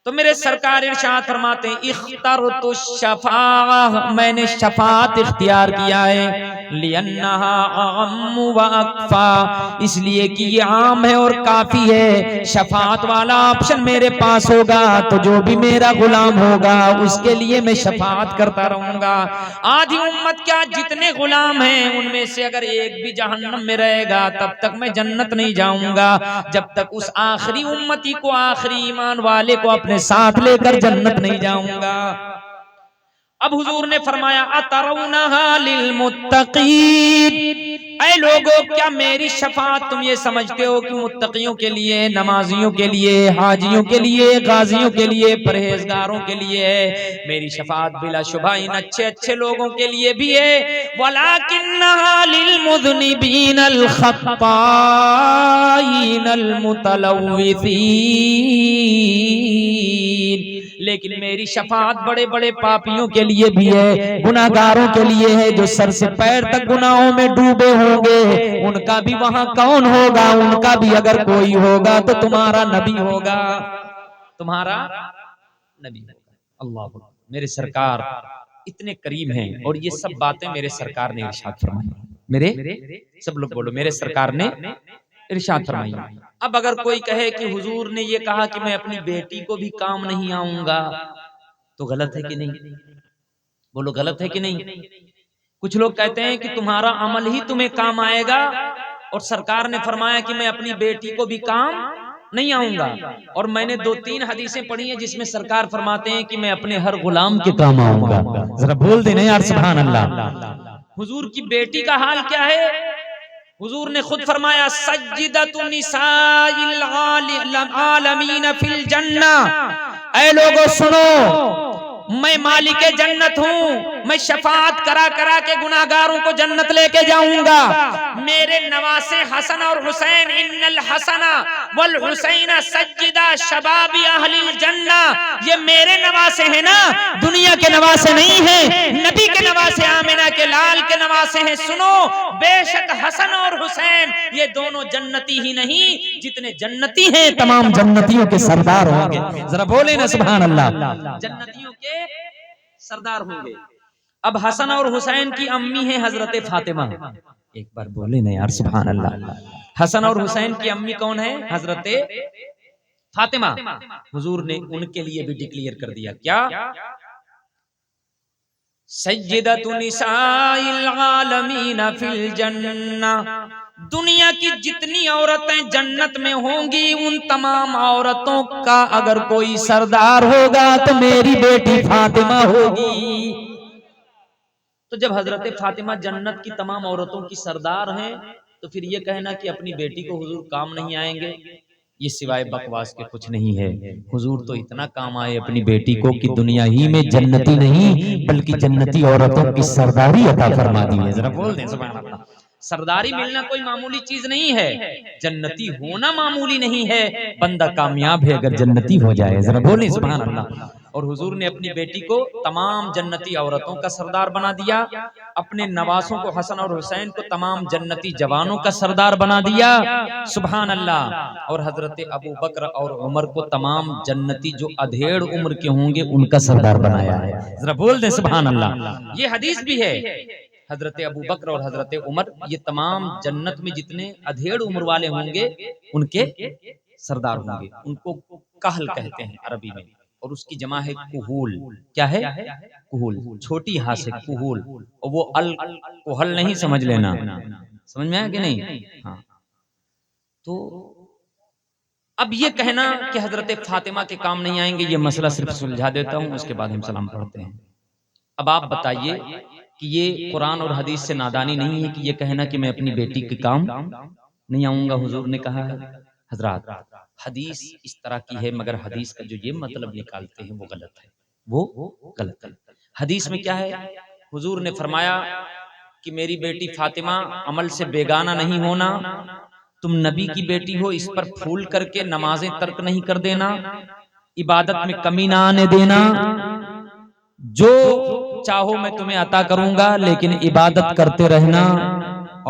تو میرے سرکار ارشاد فرماتے ہیں اخترت الشفاعہ، میں نے شفاعت اختیار کیا ہے، لِأَنَّهَا أَعَمُّ وَأَكْفَى، اس لیے کہ یہ عام ہے اور کافی ہے۔ شفاعت والا آپشن میرے پاس ہوگا تو جو بھی میرا غلام ہوگا اس کے لیے میں شفاعت کرتا رہوں گا۔ آدھی امت کیا، جتنے غلام ہیں ان میں سے اگر ایک بھی جہنم میں رہے گا تب تک میں جنت نہیں جاؤں گا، جب تک اس آخری امتی کو، آخری ایمان والے کو اپنے ساتھ لے کر جنت نہیں جاؤں گا۔ اب حضور نے فرمایا اترونھا للمتقین، اے لوگو کیا میری شفاعت تم یہ سمجھتے ہو کہ متقیوں کے لیے، نمازیوں کے لیے، حاجیوں کے لیے، غازیوں کے لیے، پرہیزگاروں کے لیے ہے؟ میری شفاعت بلا شبہ ان اچھے اچھے لوگوں کے لیے بھی ہے، ولکنھا للمذنبین الخطائین المتلوثین، لیکن میری شفاعت بڑے بڑے پاپیوں کے لیے بھی ہے، گناہگاروں کے لیے ہے، جو سر سے پیر تک گناہوں میں ڈوبے ہوں گے۔ ان کا بھی وہاں کون ہوگا؟ ان کا بھی اگر کوئی ہوگا تو تمہارا نبی ہوگا، تمہارا نبی ہوگا۔ اللہ، میرے سرکار اتنے کریم ہیں، اور یہ سب باتیں میرے سرکار نے ارشاد فرمائی۔ میرے سب لوگ بولو، میرے سرکار نے ارشاد فرمائیے اب اگر کوئی کہے کہ حضور نے یہ کہا کہ میں اپنی بیٹی کو بھی کام نہیں آؤں گا تو غلط ہے کہ نہیں؟ بولو غلط ہے کہ نہیں؟ کچھ لوگ کہتے ہیں کہ تمہارا عمل ہی تمہیں کام آئے گا، اور سرکار نے فرمایا کہ میں اپنی بیٹی کو بھی کام نہیں آؤں گا، اور میں نے 2-3 حدیثیں پڑھی ہیں جس میں سرکار فرماتے ہیں کہ میں اپنے ہر غلام کے کام آؤں گا۔ ذرا بول دینا یار سبحان اللہ۔ حضور کی بیٹی کا حال کیا ہے؟ حضور نے خود فرمایا سجدۃ نساء العالمین فی الجنہ، اے لوگوں سنو، میں مالک جنت ہوں، میں شفاعت کرا کرا کے گناہگاروں کو جنت لے کے جاؤں گا۔ میرے نواسے حسن اور حسین، ان الحسن والحسین سجدہ شباب اہل الجنہ، یہ میرے نواسے ہیں نا، دنیا کے نواسے نہیں ہیں، نبی کے نواسے، آمنہ کے لال کے نواسے ہیں۔ سنو، بے شک حسن اور حسین یہ دونوں جنتی ہی نہیں، جتنے جنتی ہیں تمام جنتیوں کے سردار ہوں گے۔ ذرا بولیں نا سبحان اللہ، جنتیوں کے سردار ہوں گے۔ اب حسن اور حسین کی امی ہے حضرت فاطمہ، ایک بار بولے نا یار سبحان اللہ۔ حسن اور حسین کی امی کون ہے؟ حضرت فاطمہ۔ حضور نے ان کے لیے بھی ڈکلیئر کر دیا کیا؟ سیدۃ نساء العالمین فی الجنہ، دنیا کی جتنی عورتیں جنت میں ہوں گی ان تمام عورتوں کا اگر کوئی سردار ہوگا تو میری بیٹی فاطمہ ہوگی۔ تو جب حضرت فاطمہ جنت کی تمام عورتوں کی سردار ہیں تو پھر یہ کہنا کہ اپنی بیٹی کو حضور کام نہیں آئیں گے، یہ سوائے بکواس کے کچھ نہیں ہے۔ حضور تو اتنا کام آئے اپنی بیٹی کو کہ دنیا ہی میں جنتی نہیں بلکہ جنتی عورتوں کی سرداری عطا فرما دی ہے۔ ذرا بول دیں سبحان اللہ۔ سرداری ملنا کوئی معمولی چیز نہیں ہے، جنتی ہونا معمولی نہیں ہے، بندہ کامیاب ہے اگر جنتی ہو جائے۔ ذرا بولیں سبحان اللہ۔ اور حضور نے اپنی بیٹی کو تمام جنتی عورتوں کا سردار بنا دیا، اپنے نواسوں کو حسن اور حسین کو تمام جنتی جوانوں کا سردار بنا دیا، سبحان اللہ۔ اور حضرت ابو بکر اور عمر کو تمام جنتی جو ادھیڑ عمر کے ہوں گے ان کا سردار بنایا ہے۔ ذرا بول دیں سبحان اللہ۔ یہ حدیث بھی ہے، حضرت ابو بکر اور حضرت عمر یہ تمام جنت میں جتنے ادھیڑ عمر والے ہوں گے ان کے سردار ہوں گے۔ ان کو کہل کہتے ہیں عربی میں، اور اس کی جمع ہے کہول۔ کیا ہے؟ کہول، چھوٹی ہا سے کہول، اور وہ الکحل نہیں سمجھ لینا، سمجھ میں آیا کہ نہیں؟ ہاں۔ تو اب یہ کہنا کہ حضرت فاطمہ کے کام نہیں آئیں گے، یہ مسئلہ صرف سلجھا دیتا ہوں، اس کے بعد ہم سلام پڑھتے ہیں۔ اب آپ بتائیے کہ یہ قرآن اور حدیث سے نادانی نہیں ہے کہ یہ کہنا کہ میں اپنی بیٹی کے کام نہیں آؤں گا، حضور نے کہا ہے۔ حضرات حدیث اس طرح کی ہے، مگر حدیث کا جو یہ مطلب نکالتے ہیں وہ غلط ہے، وہ غلط ہے۔ حدیث میں کیا ہے؟ حضور نے فرمایا کہ میری بیٹی فاطمہ عمل سے بیگانہ نہیں ہونا، تم نبی کی بیٹی ہو، اس پر پھول کر کے نمازیں ترک نہیں کر دینا، عبادت میں کمی نہ آنے دینا، جو چاہو میں تمہیں عطا کروں گا لیکن عبادت کرتے رہنا،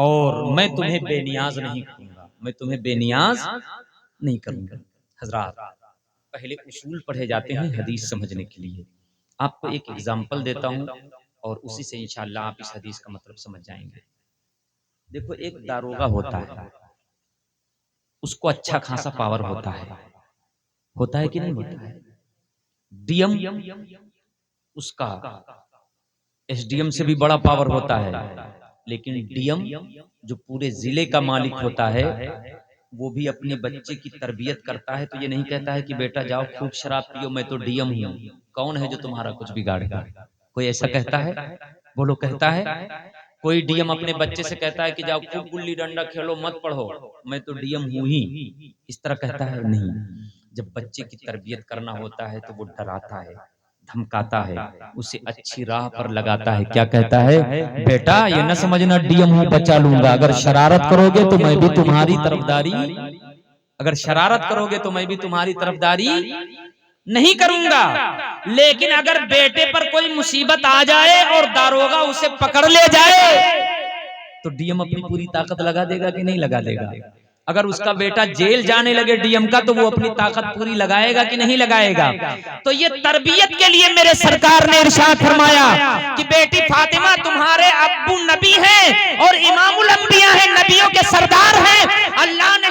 اور میں تمہیں بے نیاز نہیں کروں گا، میں تمہیں بے نیاز نہیں کروں گا۔ حضرات پہلے اصول پڑھے جاتے ہیں حدیث سمجھنے کے لیے۔ آپ کو ایک ایگزامپل دیتا ہوں اور اسی سے انشاءاللہ آپ اس حدیث کا مطلب سمجھ جائیں گے۔ دیکھو ایک داروغہ ہوتا ہے، اس کو اچھا خاصا پاور ہوتا ہے کہ نہیں ہوتا ہے؟ ڈی ایم اس کا ایس ڈی ایم سے بھی بڑا پاور ہوتا ہے، لیکن ڈی ایم جو پورے ضلع کا مالک ہوتا ہے وہ بھی اپنے بچے کی تربیت کرتا ہے، تو یہ نہیں کہتا ہے کہ بیٹا جاؤ خوب شراب پیو، میں تو ڈی ایم ہوں۔ کون ہے جو تمہارا کچھ بگاڑے گا؟ کوئی ایسا کہتا ہے؟ بولو کہتا ہے؟ کوئی ڈی ایم اپنے بچے سے کہتا ہے کہ جاؤ خوب گلی ڈنڈا کھیلو، مت پڑھو، میں تو ڈی ایم ہوں ہی، اس طرح کہتا ہے؟ نہیں۔ جب بچے کی تربیت کرنا ہوتا ہے تو وہ ڈراتا ہے، دھمکاتا ہے، اسے اچھی راہ پر لگاتا ہے۔ کیا کہتا ہے؟ بیٹا یہ نہ سمجھنا ڈی ایم ہوں بچا لوں گا، اگر شرارت کرو گے تو میں بھی تمہاری طرفداری، اگر شرارت کرو گے تو میں بھی تمہاری طرفداری نہیں کروں گا، لیکن اگر بیٹے پر کوئی مصیبت آ جائے اور داروغہ اسے پکڑ لے جائے تو ڈی ایم اپنی پوری طاقت لگا دے گا کہ نہیں لگا دے گا؟ اگر اس کا بیٹا جیل جانے لگے ڈی ایم کا تو وہ اپنی طاقت پوری لگائے گا کہ نہیں لگائے گا؟ تو یہ تربیت کے لیے میرے سرکار نے ارشاد فرمایا کہ بیٹی فاطمہ تمہارے ابو نبی ہیں اور امام الانبیاء ہیں، نبیوں کے سردار ہیں، اللہ نے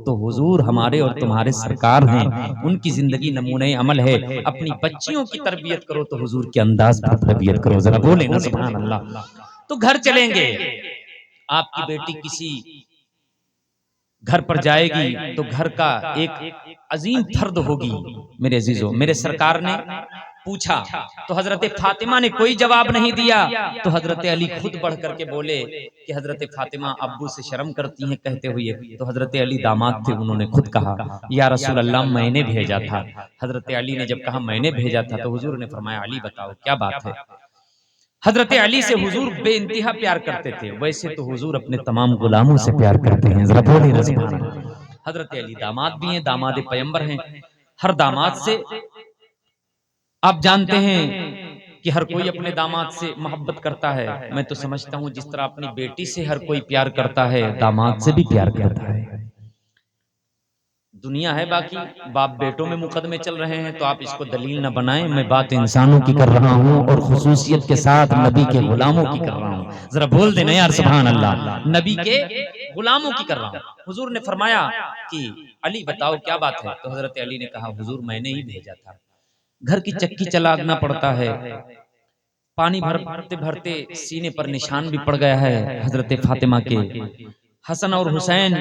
تو حضور ہمارے اور تمہارے سرکار ہیں، ان کی زندگی نمونہ عمل ہے. اپنی بچیوں کی تربیت کرو تو حضور کے انداز پر تربیت کرو. ذرا بولیں نا سبحان اللہ. تو گھر چلیں گے، آپ کی بیٹی کسی گھر پر جائے گی تو گھر کا ایک عظیم فرد ہوگی. میرے عزیزو، میرے سرکار نے پوچھا تو حضرت فاطمہ نے کوئی جواب نہیں دیا، تو حضرت علی خود بڑھ کر کے بولے کہ حضرت فاطمہ ابو سے شرم کرتی ہیں کہتے ہوئے. تو حضرت علی داماد تھے، انہوں نے خود کہا یا رسول اللہ میں نے بھیجا تھا. حضرت علی نے جب کہا میں نے بھیجا تھا تو حضور نے فرمایا علی بتاؤ کیا بات ہے. حضرت علی سے حضور بے انتہا پیار کرتے تھے، ویسے تو حضور اپنے تمام غلاموں سے پیار کرتے ہیں. ذرا بولیں نا سبحان اللہ. حضرت علی داماد بھی ہیں، داماد پیغمبر ہیں. ہر داماد سے آپ جانتے ہیں کہ ہر کوئی اپنے داماد سے محبت کرتا ہے. میں تو سمجھتا ہوں جس طرح اپنی بیٹی سے ہر کوئی پیار کرتا ہے، داماد سے بھی پیار کرتا ہے. دنیا ہے باقی باپ بیٹوں میں مقدمے چل رہے ہیں تو آپ اس کو دلیل نہ بنائیں. میں بات انسانوں کی کر رہا ہوں اور خصوصیت کے ساتھ نبی کے غلاموں کی کر رہا ہوں. ذرا بول دینا یار سبحان اللہ. نبی کے غلاموں کی کر رہا ہوں. حضور نے فرمایا کہ علی بتاؤ کیا بات ہے. تو حضرت علی نے کہا حضور میں نے ہی بھیجا تھا. گھر کی چکی چلانا پڑتا ہے، پانی بھرتے بھرتے سینے پر نشان بھی پڑ گیا ہے حضرت فاطمہ کے. حسن اور حسین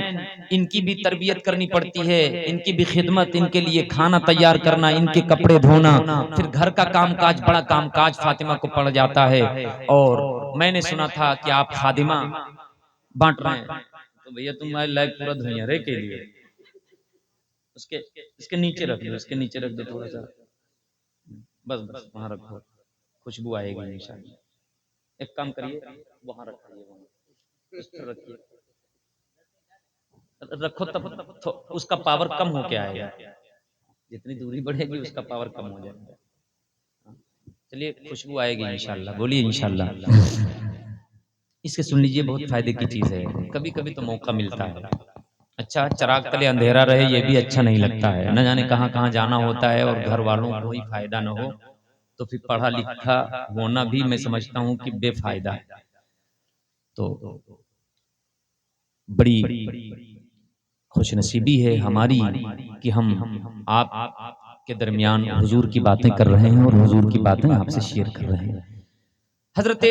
ان کی بھی تربیت کرنی پڑتی ہے، ان کی بھی خدمت، ان کے لیے کھانا تیار کرنا، ان کے کپڑے دھونا، پھر گھر کا کام کاج، بڑا کام کاج فاطمہ کو پڑ جاتا ہے. اور میں نے سنا تھا کہ آپ خادمہ بانٹ رہے ہیں. تو بھیا تم لائق پورا دھوئیں رے کے لیے اس کے نیچے رکھ دو، اس کے نیچے رکھ دو تھوڑا سا، بس بس وہاں رکھو، خوشبو آئے گی انشاءاللہ. ایک کام کریے وہاں رکھیے، وہاں اس پر رکھیے، رکھو تب اس کا پاور کم ہو کے آئے گا. جتنی دوری بڑھے گی اس کا پاور کم ہو جائے گا. چلیے خوشبو آئے گی انشاءاللہ. بولیے انشاءاللہ. اس کے سن لیجئے، بہت فائدے کی چیز ہے. کبھی کبھی تو موقع ملتا ہے. اچھا چراغ تلے اندھیرا رہے یہ بھی اچھا نہیں لگتا ہے. نہ جانے کہاں کہاں جانا ہوتا ہے اور گھر والوں کو کوئی فائدہ نہ ہو تو پھر پڑھا لکھا ہونا بھی میں سمجھتا ہوں کہ بے فائدہ ہے. تو بڑی خوش نصیبی ہے ہماری کہ ہم آپ کے درمیان حضور کی باتیں کر رہے ہیں اور حضور کی باتیں آپ سے شیئر کر رہے ہیں. حضرت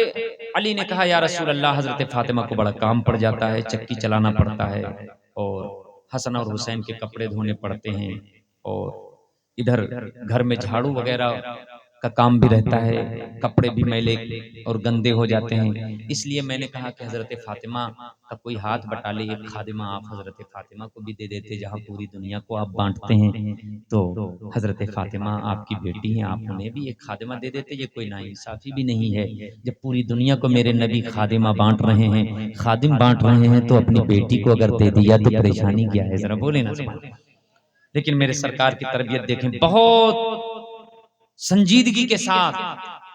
علی نے کہا یا رسول اللہ حضرت فاطمہ کو بڑا کام پڑ جاتا ہے، چکی چلانا پڑتا ہے اور حسن اور حسین کے کپڑے دھونے پڑتے ہیں اور ادھر گھر میں جھاڑو وغیرہ کا کام بھی رہتا ہے، کپڑے بھی میلے اور گندے ہو جاتے ہیں. اس لیے میں نے کہا کہ حضرت فاطمہ کا کوئی ہاتھ بٹا لے، ایک خادمہ آپ حضرت فاطمہ کو بھی دے دیتے. جہاں پوری دنیا کو آپ بانٹتے ہیں تو حضرت فاطمہ آپ کی بیٹی ہیں، آپ انہیں بھی ایک خادمہ دے دیتے. یہ کوئی ناانصافی بھی نہیں ہے. جب پوری دنیا کو میرے نبی خادمہ بانٹ رہے ہیں، خادم بانٹ رہے ہیں، تو اپنی بیٹی کو اگر دے دیا تو پریشانی کیا ہے. ذرا بولیں نا سبحان اللہ. لیکن میرے سرکار کی تربیت دیکھیں، بہت سنجیدگی کے ساتھ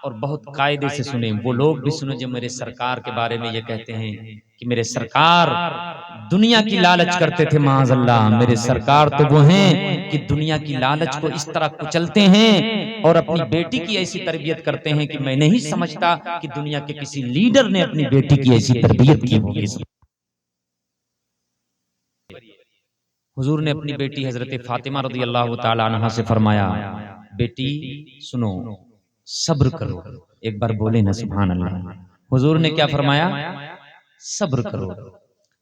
اور بہت قاعدے سے سنیں. وہ لوگ بھی سنیں جو میرے سرکار کے بارے میں یہ کہتے ہیں کہ میرے سرکار دنیا کی لالچ کرتے تھے. معاذ اللہ، میرے سرکار تو وہ ہیں کہ دنیا کی لالچ کو اس طرح کچلتے ہیں اور اپنی بیٹی کی ایسی تربیت کرتے ہیں کہ میں نہیں سمجھتا کہ دنیا کے کسی لیڈر نے اپنی بیٹی کی ایسی تربیت کی ہوگی. حضور نے اپنی بیٹی حضرت فاطمہ رضی اللہ تعالی عنہا سے فرمایا بیٹی سنو صبر کرو. ایک بار بولے نا سبحان اللہ. حضور نے کیا فرمایا؟ صبر کرو.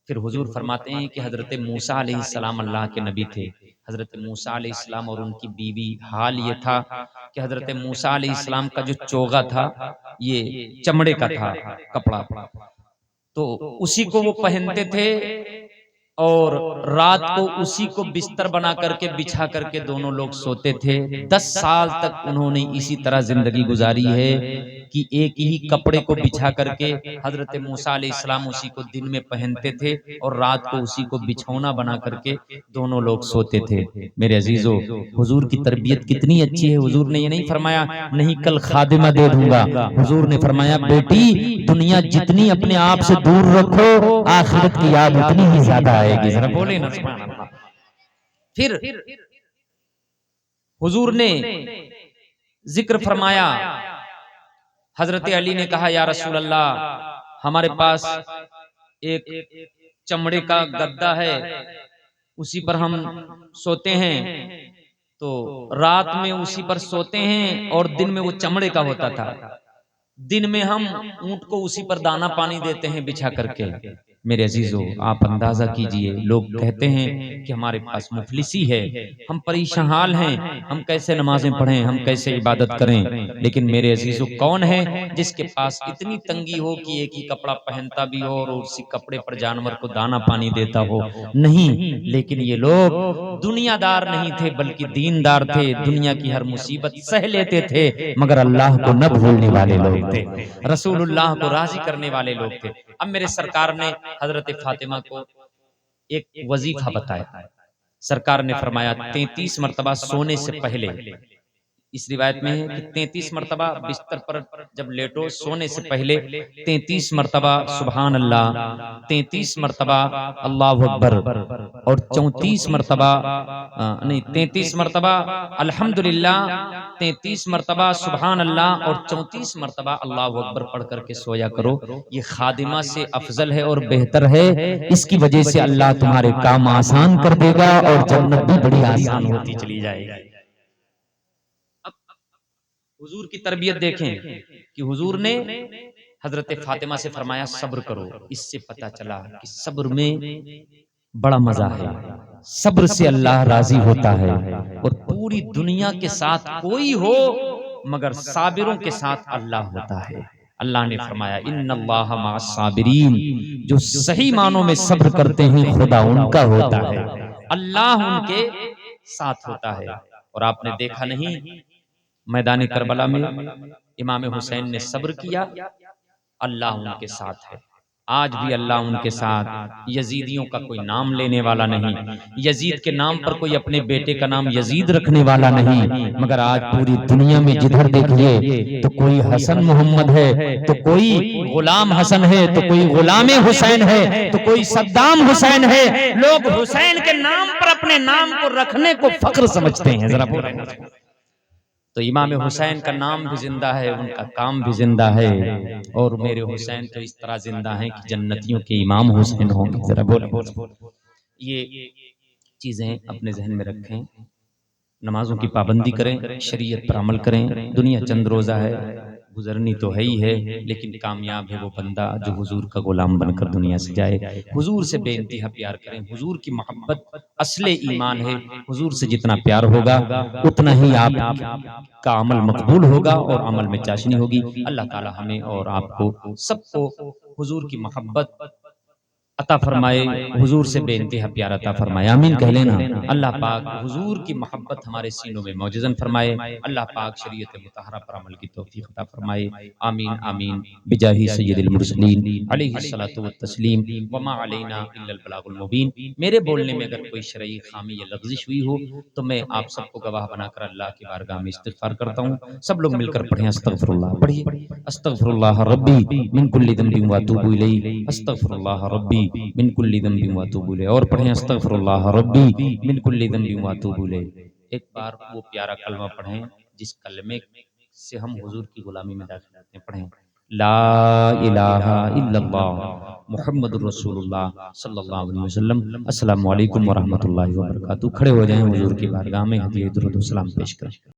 پھر حضور فرماتے ہیں کہ حضرت موسیٰ علیہ السلام اللہ کے نبی تھے. حضرت موسیٰ علیہ السلام اور ان کی بیوی، حال یہ تھا کہ حضرت موسیٰ علیہ السلام کا جو چوغا تھا یہ چمڑے کا تھا کپڑا، تو اسی کو وہ پہنتے تھے اور رات کو اسی کو بستر بنا کر کے بچھا کر کے دونوں لوگ سوتے تھے. 10 سال تک انہوں نے اسی طرح زندگی گزاری ہے کہ ایک ہی کپڑے کو بچھا کر کے حضرت موسیٰ علیہ السلام اسی کو دن میں پہنتے تھے اور رات کو اسی کو بچھونا بنا کر کے دونوں لوگ سوتے تھے. میرے عزیزو، حضور کی تربیت کتنی اچھی ہے. حضور نے یہ نہیں فرمایا نہیں کل خادمہ دے دوں گا. حضور نے فرمایا بیٹی دنیا جتنی اپنے آپ سے دور رکھو آخرت کی یاد اتنی ہی زیادہ آئے گی. ذرا بولے نا سبحان اللہ. پھر حضور نے ذکر فرمایا، حضرت علی نے کہا یا رسول اللہ ہمارے پاس ایک چمڑے کا گدا ہے اسی پر ہم سوتے ہیں، تو رات میں اسی پر سوتے ہیں اور دن میں وہ چمڑے کا ہوتا تھا. دن میں ہم اونٹ کو اسی پر دانا پانی دیتے ہیں بچھا کر کے. میرے عزیزو، آپ اندازہ کیجئے، لوگ کہتے ہیں کہ ہمارے پاس مفلسی ہے، ہم پریشان حال ہیں، ہم کیسے نمازیں پڑھیں، ہم کیسے عبادت کریں. لیکن میرے عزیزو، کون ہے جس کے پاس اتنی تنگی ہو کہ ایک ہی کپڑا پہنتا بھی ہو اور اسی کپڑے پر جانور کو دانا پانی دیتا ہو؟ نہیں. لیکن یہ لوگ دنیا دار نہیں تھے بلکہ دیندار تھے. دنیا کی ہر مصیبت سہ لیتے تھے مگر اللہ کو نہ بھولنے والے لوگ تھے، رسول اللہ کو راضی کرنے والے لوگ تھے. اب میرے سرکار نے حضرت فاطمہ کو ایک وظیفہ بتایا. سرکار نے فرمایا 33 مرتبہ سونے سے پہلے، اس روایت میں ہے کہ 33 مرتبہ بستر پر جب لیٹو سونے سے پہلے 33 مرتبہ سبحان اللہ، 33 مرتبہ اللہ اکبر، اور 34 مرتبہ 33 مرتبہ الحمدللہ، 33 مرتبہ سبحان اللہ اور 34 مرتبہ اللہ اکبر پڑھ کر کے سویا کرو. یہ خادمہ سے افضل ہے اور بہتر ہے. اس کی وجہ سے اللہ تمہارے کام آسان کر دے گا اور جنت بھی بڑی آسان ہوتی چلی جائے گی. حضور کی تربیت دیکھیں کہ حضور نے حضرت فاطمہ سے فرمایا صبر کرو. اس سے پتہ چلا کہ صبر میں بڑا مزہ ہے، صبر سے اللہ راضی ہوتا ہے. اور پوری دنیا کے ساتھ کوئی ہو مگر صابروں کے ساتھ اللہ ہوتا ہے. اللہ نے فرمایا ان اللہ مع الصابرین، جو صحیح معنوں میں صبر کرتے ہیں خدا ان کا ہوتا ہے، اللہ ان کے ساتھ ہوتا ہے. اور آپ نے دیکھا نہیں میدان کربلا میں امام حسین نے صبر کیا، اللہ ان کے ساتھ ہے. آج بھی اللہ ان کے ساتھ. یزیدیوں کا کوئی نام لینے والا نہیں، یزید کے نام پر کوئی اپنے بیٹے کا نام یزید رکھنے والا نہیں، مگر آج پوری دنیا میں جدھر دیکھیے تو کوئی حسن محمد ہے، تو کوئی غلام حسن ہے، تو کوئی غلام حسین ہے، تو کوئی صدام حسین ہے. لوگ حسین کے نام پر اپنے نام کو رکھنے کو فخر سمجھتے ہیں. ذرا بولیں. تو امام حسین کا نام بھی زندہ ہے، ان کا کام بھی زندہ ہے، اور میرے حسین تو اس طرح زندہ ہیں کہ جنتیوں کے امام حسین ہوں گے. ذرا بولیں. یہ چیزیں اپنے ذہن میں رکھیں. نمازوں کی پابندی کریں، شریعت پر عمل کریں. دنیا چند روزہ ہے، گزرنی تو ہے ہی ہے، لیکن کامیاب ہے وہ بندہ جو حضور کا غلام بن کر دنیا سے جائے. حضور سے بے انتہا پیار کریں. حضور کی محبت اصل ایمان ہے. حضور سے جتنا پیار ہوگا اتنا ہی آپ کا عمل مقبول ہوگا اور عمل میں چاشنی ہوگی. اللہ تعالی ہمیں اور آپ کو سب کو حضور کی محبت عطا فرمائے، حضور سے بے انتہا پیار عطا فرمائے. آمین کہہ لینا. اللہ پاک حضور کی محبت ہمارے سینوں میں موجزن فرمائے. اللہ پاک شریعت مطہرہ پر عمل کی توفیق عطا فرمائے. آمین آمین بجاہ سید المرسلین علیہ الصلوۃ والتسلیم. وما علینا الا البلاغ المبین. میرے بولنے میں اگر کوئی شرعی خامی یا لغزش ہوئی ہو تو میں آپ سب کو گواہ بنا کر اللہ کی بارگاہ میں استغفار کرتا ہوں. سب لوگ مل کر پڑھیں استغفر اللہ. پڑھیے استغفر اللہ ربی من کل ذنب واتوب الیہ. استغفر اللہ ربی من کل ذنب واتوب الیہ. اور پڑھیں استغفر اللہ ربی من کل ذنب واتوب الیہ. ایک بار وہ پیارا کلمہ پڑھیں جس کلمے سے ہم حضور کی غلامی میں داخل ہوتے ہیں. پڑھیں لا الہ الا اللہ محمد الرسول اللہ صلی اللہ علیہ وسلم. السلام علیکم ورحمۃ اللہ وبرکاتہ. کھڑے ہو جائیں حضور کی بارگاہ میں ہدیہ درود و سلام پیش کریں.